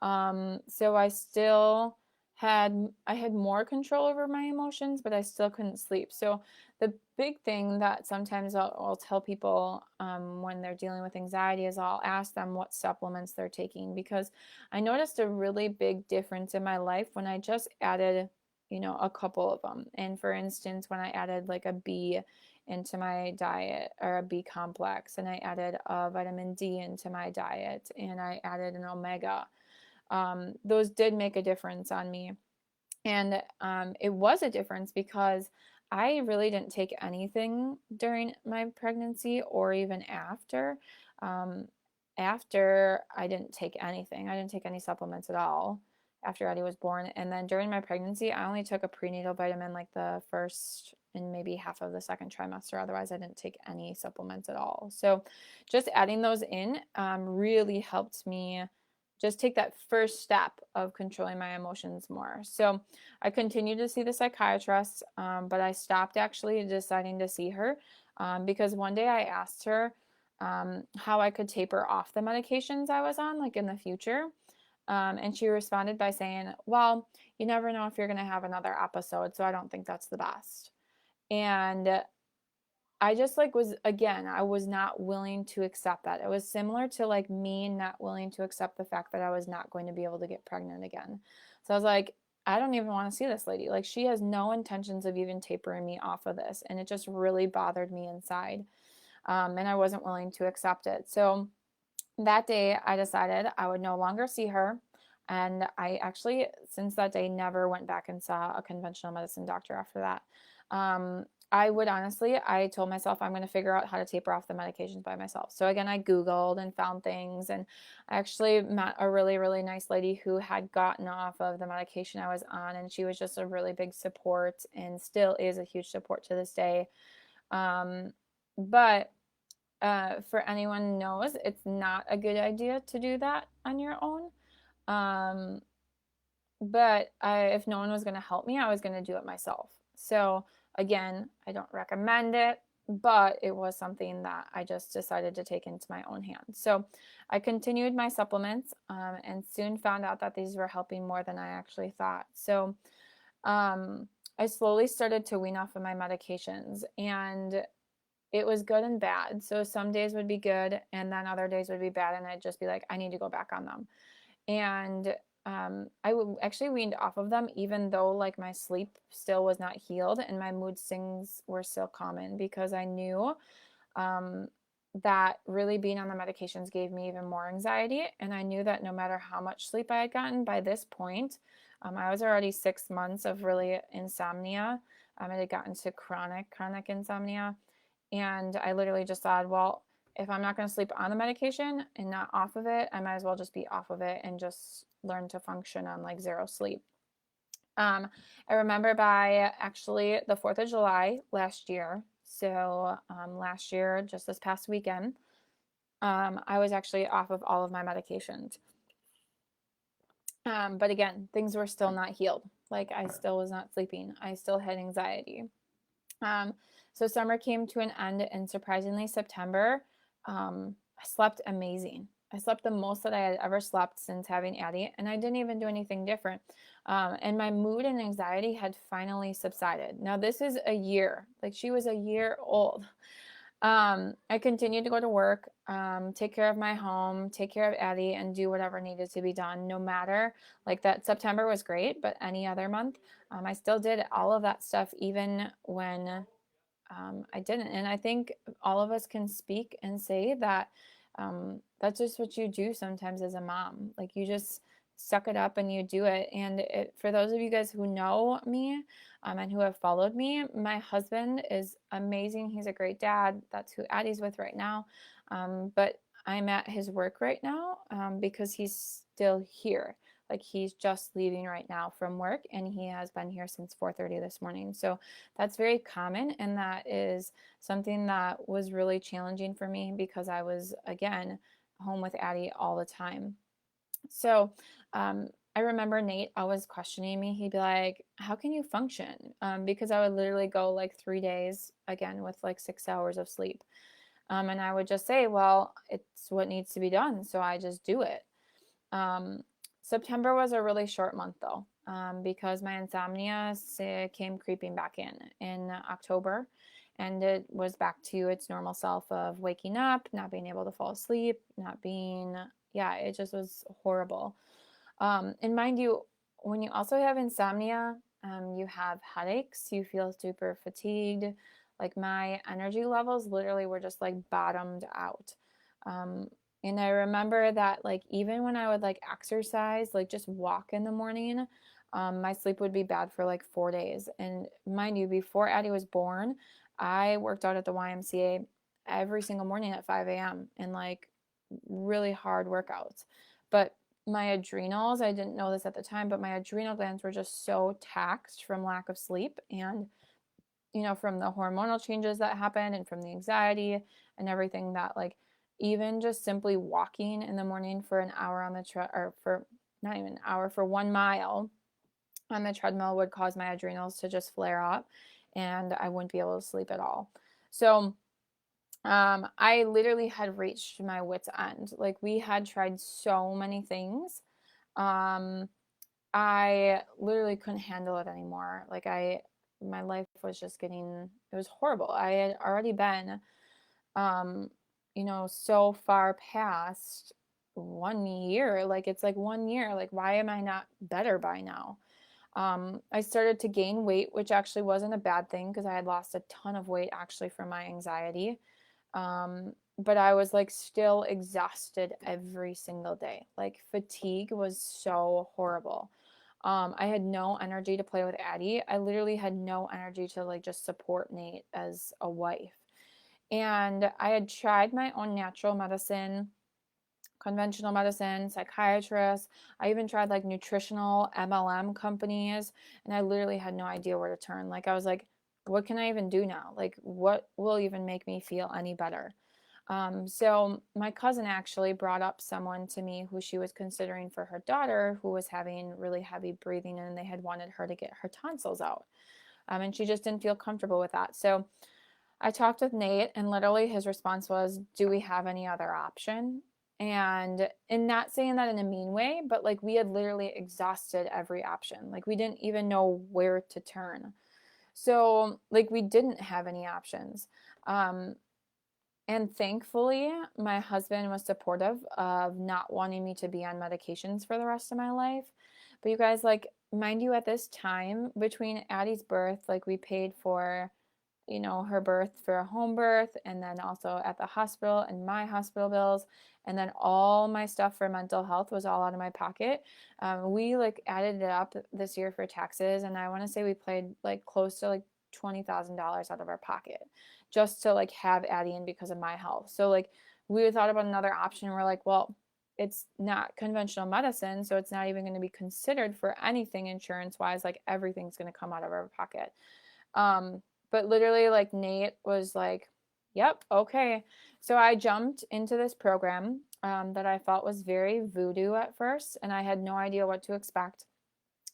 So I still I had more control over my emotions, but I still couldn't sleep. So the big thing that sometimes I'll tell people when they're dealing with anxiety is I'll ask them what supplements they're taking, because I noticed a really big difference in my life when I just added, a couple of them. And for instance, when I added like a B into my diet, or a B complex, and I added a vitamin D into my diet, and I added an omega, those did make a difference on me. And it was a difference because I really didn't take anything during my pregnancy or even after. Um, After, I didn't take anything. I didn't take any supplements at all after Eddie was born. And then during my pregnancy, I only took a prenatal vitamin like the first and maybe half of the second trimester. Otherwise, I didn't take any supplements at all. So just adding those in really helped me just take that first step of controlling my emotions more. So I continued to see the psychiatrist, but I stopped actually deciding to see her because one day I asked her how I could taper off the medications I was on, like in the future. And she responded by saying, well, you never know if you're going to have another episode, so I don't think that's the best. And I just like was, again, I was not willing to accept that. It was similar to like me not willing to accept the fact that I was not going to be able to get pregnant again. So I was like, I don't even want to see this lady. Like, she has no intentions of even tapering me off of this. And it just really bothered me inside. And I wasn't willing to accept it. So that day I decided I would no longer see her. And I actually, since that day, never went back and saw a conventional medicine doctor after that. I would honestly, I told myself I'm going to figure out how to taper off the medications by myself. So again, I Googled and found things, and I actually met a really, really nice lady who had gotten off of the medication I was on, and she was just a really big support and still is a huge support to this day. But for anyone knows, it's not a good idea to do that on your own. Um, but if no one was going to help me, I was going to do it myself. So again, I don't recommend it, but it was something that I just decided to take into my own hands. So I continued my supplements and soon found out that these were helping more than I actually thought. So I slowly started to wean off of my medications, and it was good and bad. So some days would be good, and then other days would be bad, and I'd just be like, I need to go back on them. And I actually weaned off of them, even though like my sleep still was not healed and my mood swings were still common, because I knew um, that really being on the medications gave me even more anxiety. And I knew that no matter how much sleep I had gotten by this point, I was already 6 months of really insomnia. It had gotten to chronic insomnia. And I literally just thought, well, if I'm not going to sleep on the medication and not off of it, I might as well just be off of it and just learn to function on like zero sleep. I remember by actually the 4th of July last year. So last year, just this past weekend, I was actually off of all of my medications. But again, things were still not healed. Like, I still was not sleeping. I still had anxiety. So summer came to an end, and surprisingly, September, I slept amazing. I slept the most that I had ever slept since having Addie, and I didn't even do anything different. And my mood and anxiety had finally subsided. Now, this is a year. Like, she was a year old. I continued to go to work, take care of my home, take care of Addie, and do whatever needed to be done, no matter, like, that September was great, but any other month, I still did all of that stuff, even when I didn't. And I think all of us can speak and say that that's just what you do sometimes as a mom. Like, you just suck it up and you do it. And for those of you guys who know me and who have followed me, my husband is amazing. He's a great dad. That's who Addie's with right now. But I'm at his work right now because he's still here. Like, he's just leaving right now from work, and he has been here since 4:30 this morning. So that's very common, and that is something that was really challenging for me because I was, again, home with Addie all the time. So I remember Nate always questioning me. He'd be like, how can you function? Because I would literally go like 3 days, again, with like 6 hours of sleep. And I would just say, well, it's what needs to be done, so I just do it. September was a really short month, though. because my insomnia came creeping back in October, and it was back to its normal self of waking up, not being able to fall asleep, not being, yeah, it just was horrible. And mind you, when you also have insomnia, you have headaches, you feel super fatigued. Like my energy levels literally were just like bottomed out. Um, and I remember that like even when I would like exercise, like just walk in the morning, my sleep would be bad for like 4 days. And mind you, before Addie was born, I worked out at the YMCA every single morning at 5 a.m. and like really hard workouts. But my adrenals, I didn't know this at the time, but my adrenal glands were just so taxed from lack of sleep and, from the hormonal changes that happened and from the anxiety and everything, that like even just simply walking in the morning for an hour on the or for not even an hour, for 1 mile on the treadmill would cause my adrenals to just flare up and I wouldn't be able to sleep at all. So I literally had reached my wit's end. Like we had tried so many things. Um, I literally couldn't handle it anymore. Like my life was just it was horrible. I had already been, um, so far past 1 year. Like it's like 1 year. Like why am I not better by now? I started to gain weight, which actually wasn't a bad thing because I had lost a ton of weight actually from my anxiety. But I was like still exhausted every single day. Like fatigue was so horrible. I had no energy to play with Addie. I literally had no energy to like just support Nate as a wife. And I had tried my own natural medicine, conventional medicine, psychiatrists. I even tried like nutritional MLM companies, and I literally had no idea where to turn. Like I was like, what can I even do now? Like what will even make me feel any better? So my cousin actually brought up someone to me who she was considering for her daughter who was having really heavy breathing and they had wanted her to get her tonsils out. And she just didn't feel comfortable with that. So I talked with Nate and literally his response was, do we have any other option? And not saying that in a mean way, but like we had literally exhausted every option. Like we didn't even know where to turn. So like we didn't have any options. Um, and thankfully, my husband was supportive of not wanting me to be on medications for the rest of my life. But you guys, like, mind you, at this time between Addie's birth, like, we paid for, her birth for a home birth, and then also at the hospital and my hospital bills, and then all my stuff for mental health was all out of my pocket. We like added it up this year for taxes, and I want to say we paid like close to like $20,000 out of our pocket just to like have Addie in because of my health. So like we thought about another option. And we're like, well, it's not conventional medicine, so it's not even going to be considered for anything insurance wise. Like everything's going to come out of our pocket. But literally, like Nate was like, "Yep, okay." So I jumped into this program that I thought was very voodoo at first, and I had no idea what to expect.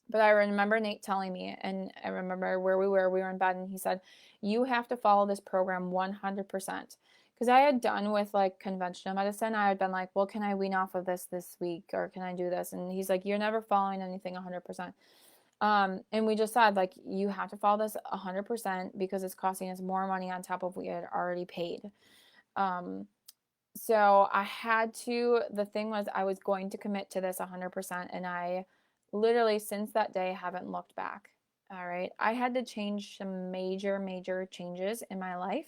But I remember Nate telling me, and I remember where we were in bed, and he said, you have to follow this program 100%. Because I had done with like conventional medicine, I had been like, well, can I wean off of this week, or can I do this? And he's like, you're never following anything 100%. And we just said, like, you have to follow this 100% because it's costing us more money on top of what we had already paid. Um, so I had to, the thing was, I was going to commit to this 100%. And I literally, since that day, haven't looked back. All right. I had to change some major, major changes in my life.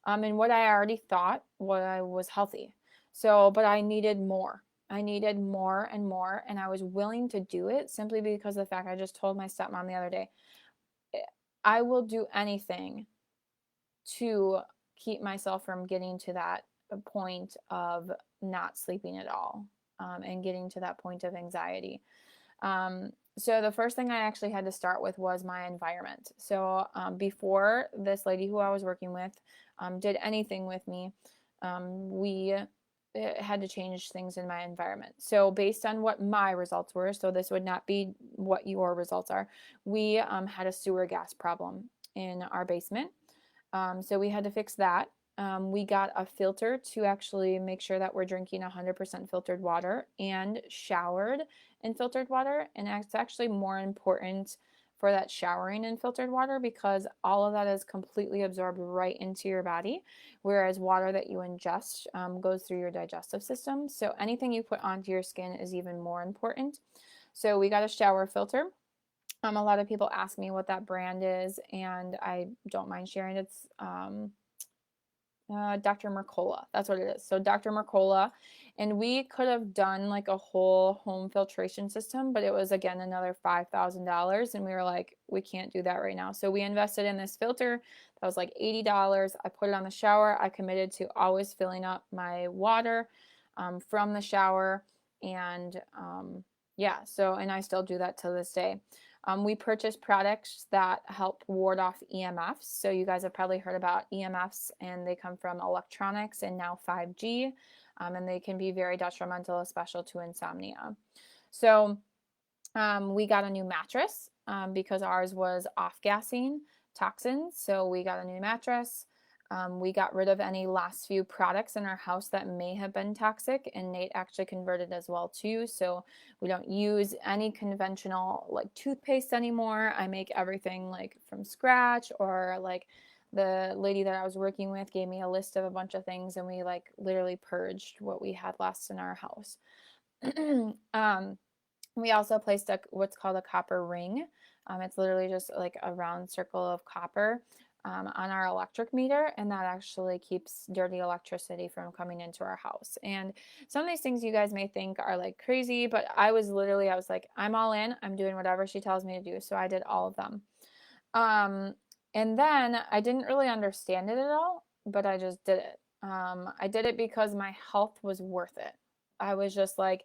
And what I already thought was healthy. So, but I needed more. I needed more and more. And I was willing to do it simply because of the fact I just told my stepmom the other day, I will do anything to keep myself from getting to that point of not sleeping at all, and getting to that point of anxiety. So the first thing I actually had to start with was my environment. So before this lady who I was working with did anything with me, we had to change things in my environment. So based on what my results were, so this would not be what your results are, we had a sewer gas problem in our basement. So we had to fix that. We got a filter to actually make sure that we're drinking 100% filtered water and showered in filtered water, and it's actually more important for that showering in filtered water because all of that is completely absorbed right into your body, whereas water that you ingest goes through your digestive system. So anything you put onto your skin is even more important. So we got a shower filter. A lot of people ask me what that brand is, and I don't mind sharing. It's Dr. Mercola. That's what it is. So Dr. Mercola, and we could have done like a whole home filtration system, but it was again another $5,000, and we were like, we can't do that right now. So we invested in this filter that was like $80. I put it on the shower. I committed to always filling up my water from the shower, and yeah. So and I still do that to this day. We purchase products that help ward off EMFs. So you guys have probably heard about EMFs, and they come from electronics and now 5G, and they can be very detrimental, especially to insomnia. So we got a new mattress because ours was off-gassing toxins. So we got a new mattress. We got rid of any last few products in our house that may have been toxic, and Nate actually converted as well too. So we don't use any conventional like toothpaste anymore. I make everything like from scratch, or like the lady that I was working with gave me a list of a bunch of things, and we like literally purged what we had last in our house. We also placed what's called a copper ring. It's literally just like a round circle of copper on our electric meter, and that actually keeps dirty electricity from coming into our house. And some of these things you guys may think are like crazy, but I was like, I'm all in. I'm doing whatever she tells me to do. So I did all of them. And then I didn't really understand it at all, but I just did it. I did it because my health was worth it. I was just like,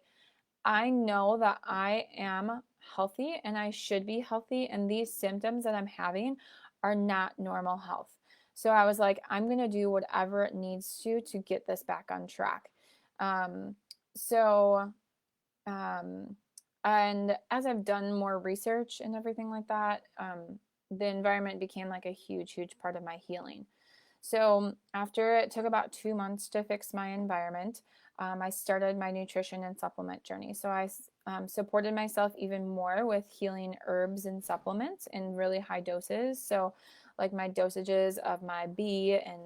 I know that I am healthy and I should be healthy, and these symptoms that I'm having are not normal health. So I was like, I'm going to do whatever it needs to get this back on track. Um, so, um, and as I've done more research and everything like that, the environment became like a huge, huge part of my healing. So after it took about 2 months to fix my environment, I started my nutrition and supplement journey. So I supported myself even more with healing herbs and supplements in really high doses. So like my dosages of my B and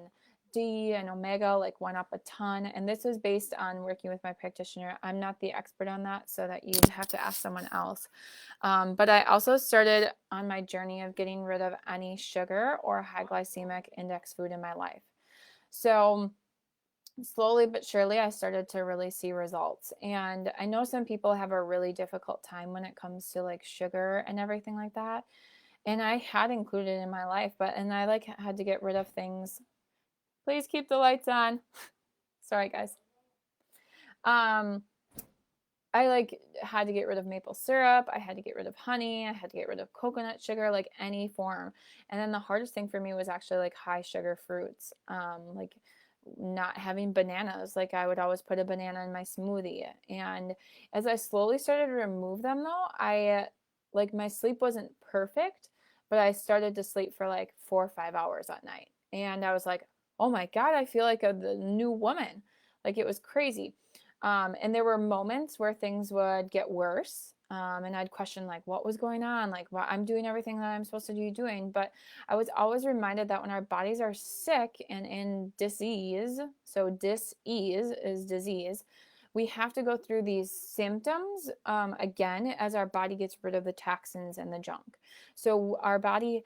D and omega like went up a ton. And this was based on working with my practitioner. I'm not the expert on that, so that you'd have to ask someone else. But I also started on my journey of getting rid of any sugar or high glycemic index food in my life. So slowly but surely, I started to really see results. And I know some people have a really difficult time when it comes to like sugar and everything like that. And I had included in my life, and I like had to get rid of things. Please keep the lights on. Sorry, guys. Um, I like had to get rid of maple syrup. I had to get rid of honey. I had to get rid of coconut sugar, like any form. And then the hardest thing for me was actually like high sugar fruits, like not having bananas. Like I would always put a banana in my smoothie. And as I slowly started to remove them, though, I like my sleep wasn't perfect, but I started to sleep for like 4 or 5 hours at night. And I was like, oh my God, I feel like the new woman. Like it was crazy. And there were moments where things would get worse. And I'd question like what was going on, like well, I'm doing everything that I'm supposed to be doing. But I was always reminded that when our bodies are sick and in disease, so dis-ease is disease, we have to go through these symptoms again as our body gets rid of the toxins and the junk. So our body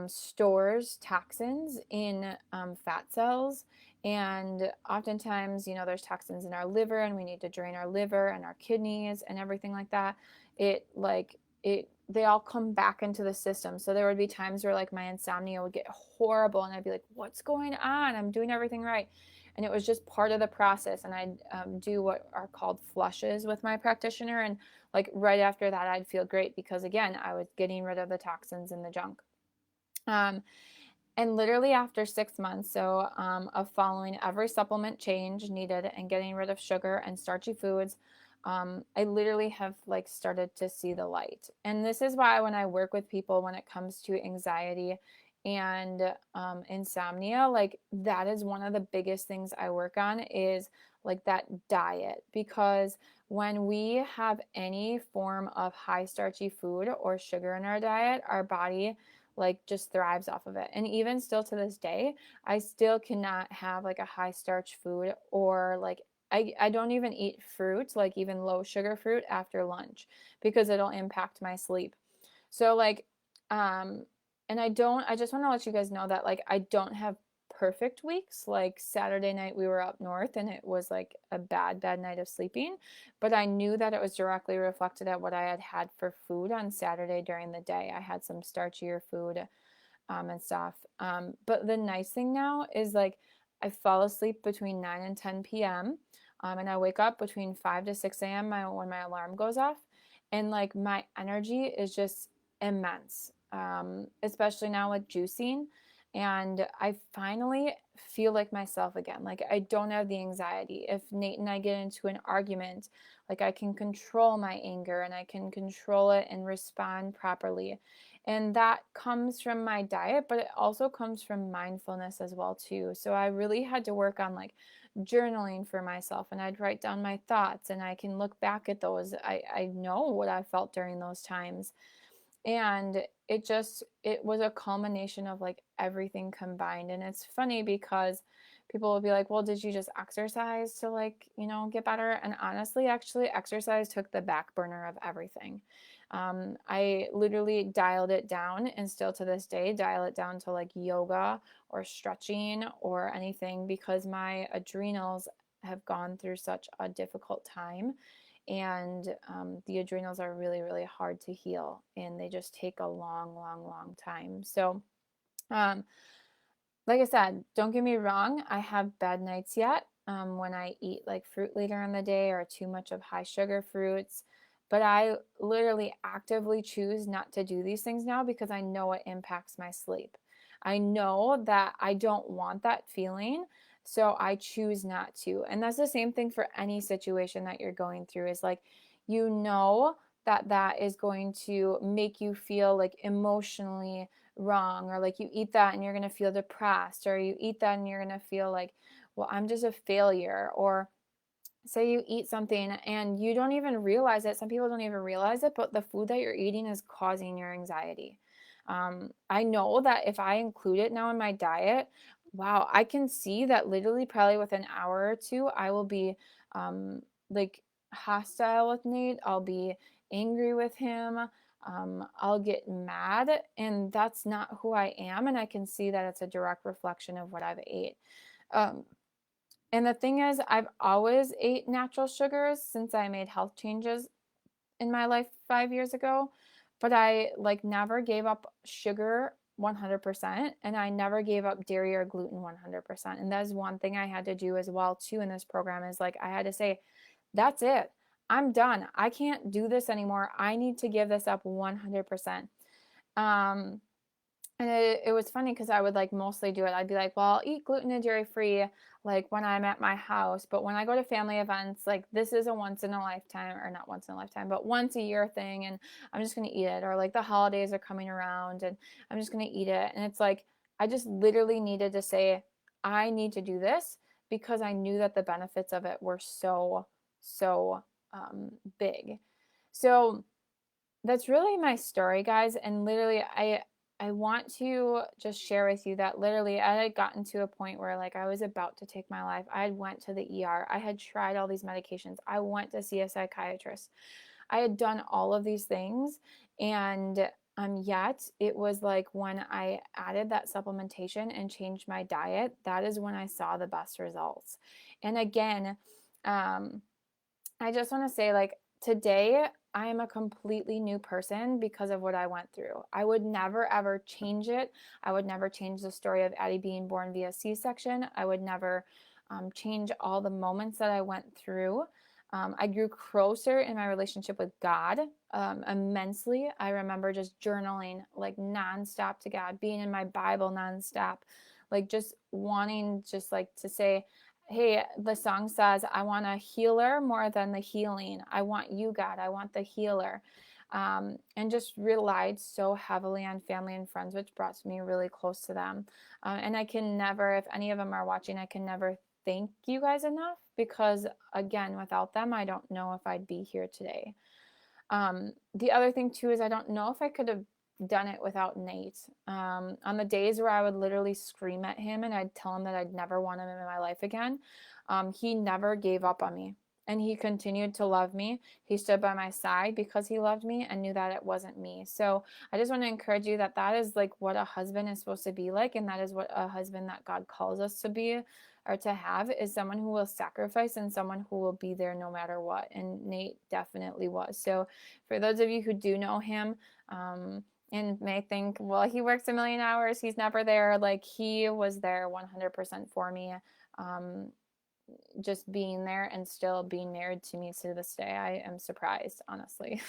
stores toxins in fat cells, and oftentimes, there's toxins in our liver, and we need to drain our liver and our kidneys and everything like that. They all come back into the system. So there would be times where like my insomnia would get horrible, and I'd be like, what's going on? I'm doing everything right. And it was just part of the process. And I'd do what are called flushes with my practitioner. And like right after that, I'd feel great because again, I was getting rid of the toxins and the junk. And literally after 6 months, of following every supplement change needed and getting rid of sugar and starchy foods, I literally have like started to see the light. And this is why when I work with people when it comes to anxiety and insomnia, like that is one of the biggest things I work on, is like that diet. Because when we have any form of high starchy food or sugar in our diet, our body like just thrives off of it. And even still to this day, I still cannot have like a high starch food, or like I don't even eat fruit, like even low sugar fruit after lunch, because it'll impact my sleep. So like um and I just want to let you guys know that like I don't have perfect weeks. Like Saturday night we were up north and it was like a bad night of sleeping, but I knew that it was directly reflected at what I had had for food on Saturday during the day. I had some starchier food and stuff. But the nice thing now is like I fall asleep between 9 and 10 p.m. And I wake up between 5 to 6 a.m. When my alarm goes off. And like my energy is just immense, especially now with juicing. And I finally feel like myself again. Like I don't have the anxiety. If Nate and I get into an argument, like I can control my anger and I can control it and respond properly. And that comes from my diet, but it also comes from mindfulness as well too. So I really had to work on like journaling for myself, and I'd write down my thoughts and I can look back at those. I know what I felt during those times. And it was a culmination of like everything combined. And it's funny because people will be like, well, did you just exercise to like, get better? And honestly, actually, exercise took the back burner of everything. I literally dialed it down, and still to this day dial it down to like yoga or stretching or anything, because my adrenals have gone through such a difficult time. And the adrenals are really, really hard to heal, and they just take a long time. So um, like I said, don't get me wrong, I have bad nights yet, when I eat like fruit later in the day or too much of high sugar fruits. But I literally actively choose not to do these things now because I know it impacts my sleep. I know that I don't want that feeling, so I choose not to. And that's the same thing for any situation that you're going through, is like, that that is going to make you feel like emotionally wrong, or like you eat that and you're going to feel depressed, or you eat that and you're going to feel like, well, I'm just a failure. Or say you eat something and you don't even realize it. Some people don't even realize it, but the food that you're eating is causing your anxiety. I know that if I include it now in my diet, wow, I can see that literally probably within an hour or two, I will be like hostile with Nate. I'll be angry with him. I'll get mad, and that's not who I am. And I can see that it's a direct reflection of what I've ate. Um, and the thing is, I've always ate natural sugars since I made health changes in my life 5 years ago, but I like never gave up sugar 100%, and I never gave up dairy or gluten 100%. And that's one thing I had to do as well too in this program, is like I had to say, that's it. I'm done. I can't do this anymore. I need to give this up 100%. Um, and it was funny because I would like mostly do it. I'd be like, well, I'll eat gluten and dairy free like when I'm at my house. But when I go to family events, like this is a once in a lifetime, or not once in a lifetime, but once a year thing. And I'm just going to eat it. Or like the holidays are coming around and I'm just going to eat it. And it's like, I just literally needed to say, I need to do this, because I knew that the benefits of it were so big. So that's really my story, guys. And literally, I want to just share with you that literally I had gotten to a point where like I was about to take my life. I had went to the ER. I had tried all these medications. I went to see a psychiatrist. I had done all of these things, and yet it was like when I added that supplementation and changed my diet, that is when I saw the best results. And again, um I just want to say, like, today I am a completely new person because of what I went through. I would never ever change it. I would never change the story of Addie being born via C-section. I would never change all the moments that I went through. I grew closer in my relationship with God immensely. I remember just journaling like nonstop to God, being in my Bible nonstop, like just wanting just like to say, hey, the song says, I want a healer more than the healing. I want you, God. I want the healer. and just relied so heavily on family and friends, which brought me really close to them. And I can never, if any of them are watching, I can never thank you guys enough, because again, without them, I don't know if I'd be here today. The other thing too is I don't know if I could have done it without Nate. On the days where I would literally scream at him and I'd tell him that I'd never want him in my life again, he never gave up on me, and he continued to love me. He stood by my side because he loved me and knew that it wasn't me. So I just want to encourage you that that is like what a husband is supposed to be like, and that is what a husband that God calls us to be or to have, is someone who will sacrifice and someone who will be there no matter what. And Nate definitely was. So for those of you who do know him, and may think, well, he works a million hours, he's never there, like, he was there 100% for me. Just being there and still being married to me to this day, I am surprised, honestly.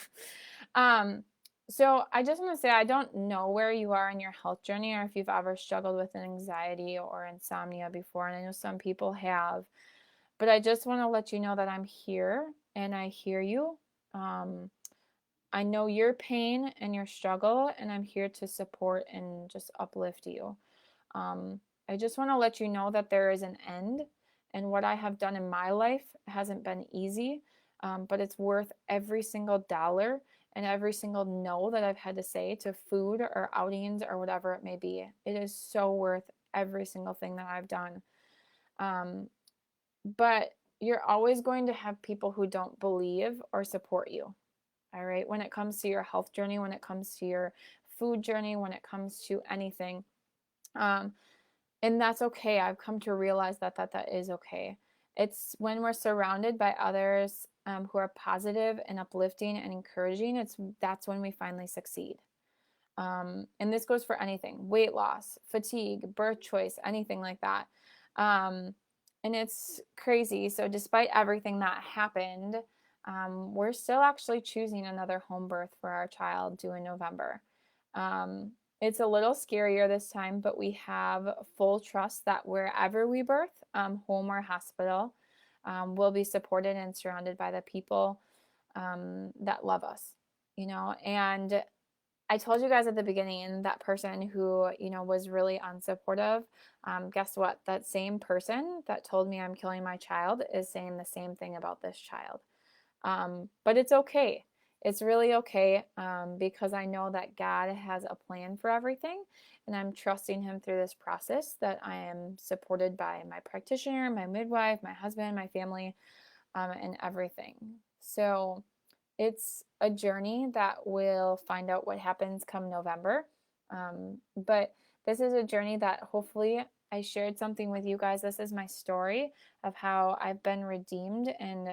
So I just want to say, I don't know where you are in your health journey, or if you've ever struggled with anxiety or insomnia before, and I know some people have, but I just want to let you know that I'm here and I hear you. I know your pain and your struggle, and I'm here to support and just uplift you. I just want to let you know that there is an end, and what I have done in my life hasn't been easy, but it's worth every single dollar and every single no that I've had to say to food or outings or whatever it may be. It is so worth every single thing that I've done. But you're always going to have people who don't believe or support you. All right. When it comes to your health journey, when it comes to your food journey, when it comes to anything. And that's okay. I've come to realize that that is okay. It's when we're surrounded by others who are positive and uplifting and encouraging, that's when we finally succeed. And this goes for anything: weight loss, fatigue, birth choice, anything like that. And it's crazy. So despite everything that happened, we're still actually choosing another home birth for our child due in November. It's a little scarier this time, but we have full trust that wherever we birth, home or hospital, we'll be supported and surrounded by the people that love us, and I told you guys at the beginning, that person who, was really unsupportive, guess what? That same person that told me I'm killing my child is saying the same thing about this child. But it's okay. It's really okay, because I know that God has a plan for everything, and I'm trusting him through this process, that I am supported by my practitioner, my midwife, my husband, my family, and everything. So it's a journey that we'll find out what happens come November. But this is a journey that hopefully I shared something with you guys. This is my story of how I've been redeemed and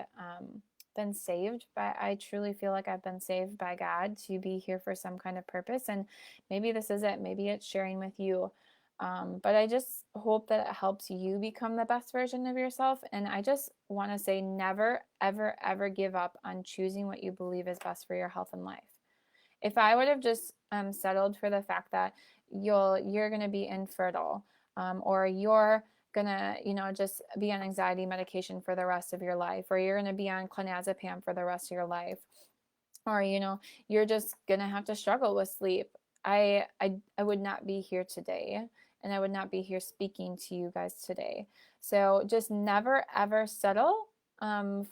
been saved. I truly feel like I've been saved by God to be here for some kind of purpose. And maybe this is it. Maybe it's sharing with you. But I just hope that it helps you become the best version of yourself. And I just want to say, never, ever, ever give up on choosing what you believe is best for your health and life. If I would have just settled for the fact that you're going to be infertile, or you're going to, just be on anxiety medication for the rest of your life, or you're going to be on clonazepam for the rest of your life, or, you're just going to have to struggle with sleep, I would not be here today, and I would not be here speaking to you guys today. So just never, ever settle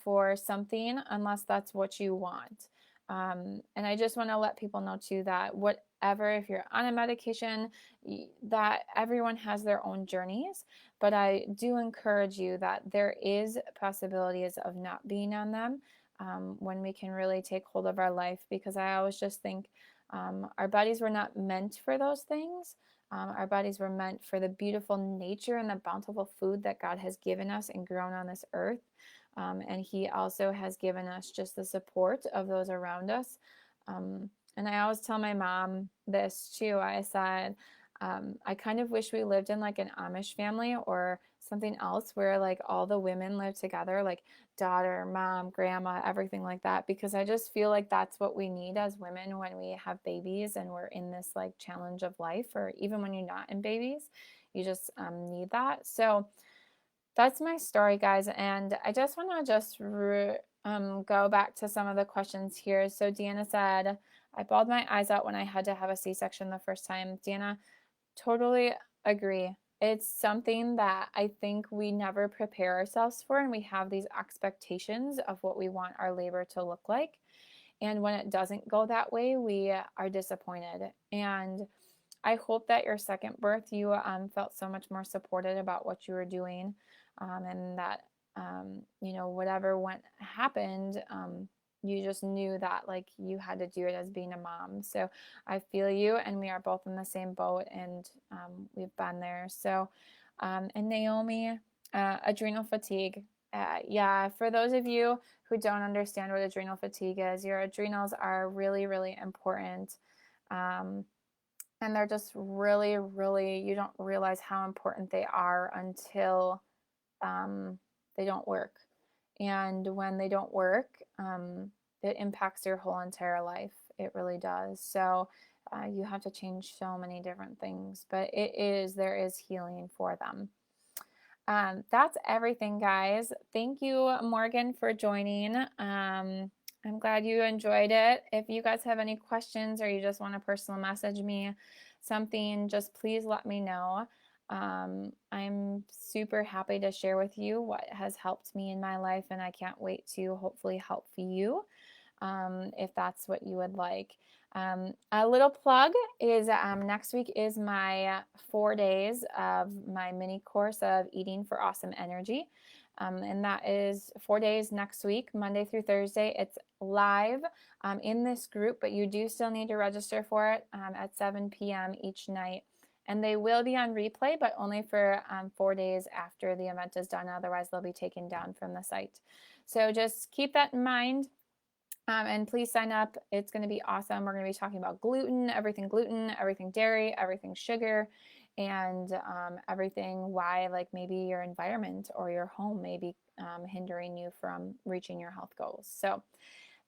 for something unless that's what you want. And I just want to let people know too that whatever, if you're on a medication, that everyone has their own journeys, but I do encourage you that there is possibilities of not being on them when we can really take hold of our life, because I always just think our bodies were not meant for those things. Our bodies were meant for the beautiful nature and the bountiful food that God has given us and grown on this earth. And he also has given us just the support of those around us. And I always tell my mom this too. I said, I kind of wish we lived in like an Amish family or something else where like all the women live together, like daughter, mom, grandma, everything like that, because I just feel like that's what we need as women when we have babies and we're in this like challenge of life, or even when you're not in babies, you just need that. So that's my story, guys. And I just want to go back to some of the questions here. So Deanna said, I bawled my eyes out when I had to have a C-section the first time. Deanna, totally agree. It's something that I think we never prepare ourselves for, and we have these expectations of what we want our labor to look like. And when it doesn't go that way, we are disappointed. And I hope that your second birth, you felt so much more supported about what you were doing, and that whatever happened, you just knew that like you had to do it as being a mom. So I feel you, and we are both in the same boat, and we've been there. So, and Naomi, adrenal fatigue. Yeah, for those of you who don't understand what adrenal fatigue is, your adrenals are really, really important. Um, and they're just really, really, you don't realize how important they are until they don't work. And when they don't work, it impacts your whole entire life. It really does. So you have to change so many different things, but there is healing for them. That's everything, guys. Thank you, Morgan, for joining. I'm glad you enjoyed it. If you guys have any questions or you just want to personal message me something, just please let me know. I'm super happy to share with you what has helped me in my life, and I can't wait to hopefully help you if that's what you would like. A little plug is next week is my 4 days of my mini course of Eating for Awesome Energy. And that is 4 days next week, Monday through Thursday. It's live in this group, but you do still need to register for it at 7 p.m. each night. And they will be on replay, but only for 4 days after the event is done. Otherwise, they'll be taken down from the site. So just keep that in mind. And please sign up. It's going to be awesome. We're going to be talking about gluten, everything dairy, everything sugar, and everything why, like maybe your environment or your home may be hindering you from reaching your health goals. So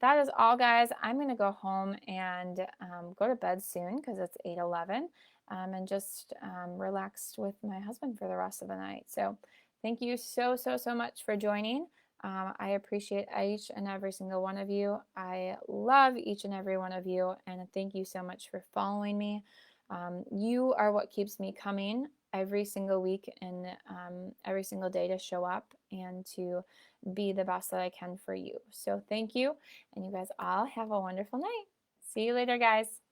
that is all, guys. I'm going to go home and go to bed soon because it's 8:11, and just relax with my husband for the rest of the night. So thank you so, so, so much for joining. I appreciate each and every single one of you. I love each and every one of you, and thank you so much for following me. You are what keeps me coming every single week and every single day to show up and to be the best that I can for you. So thank you, and you guys all have a wonderful night. See you later, guys.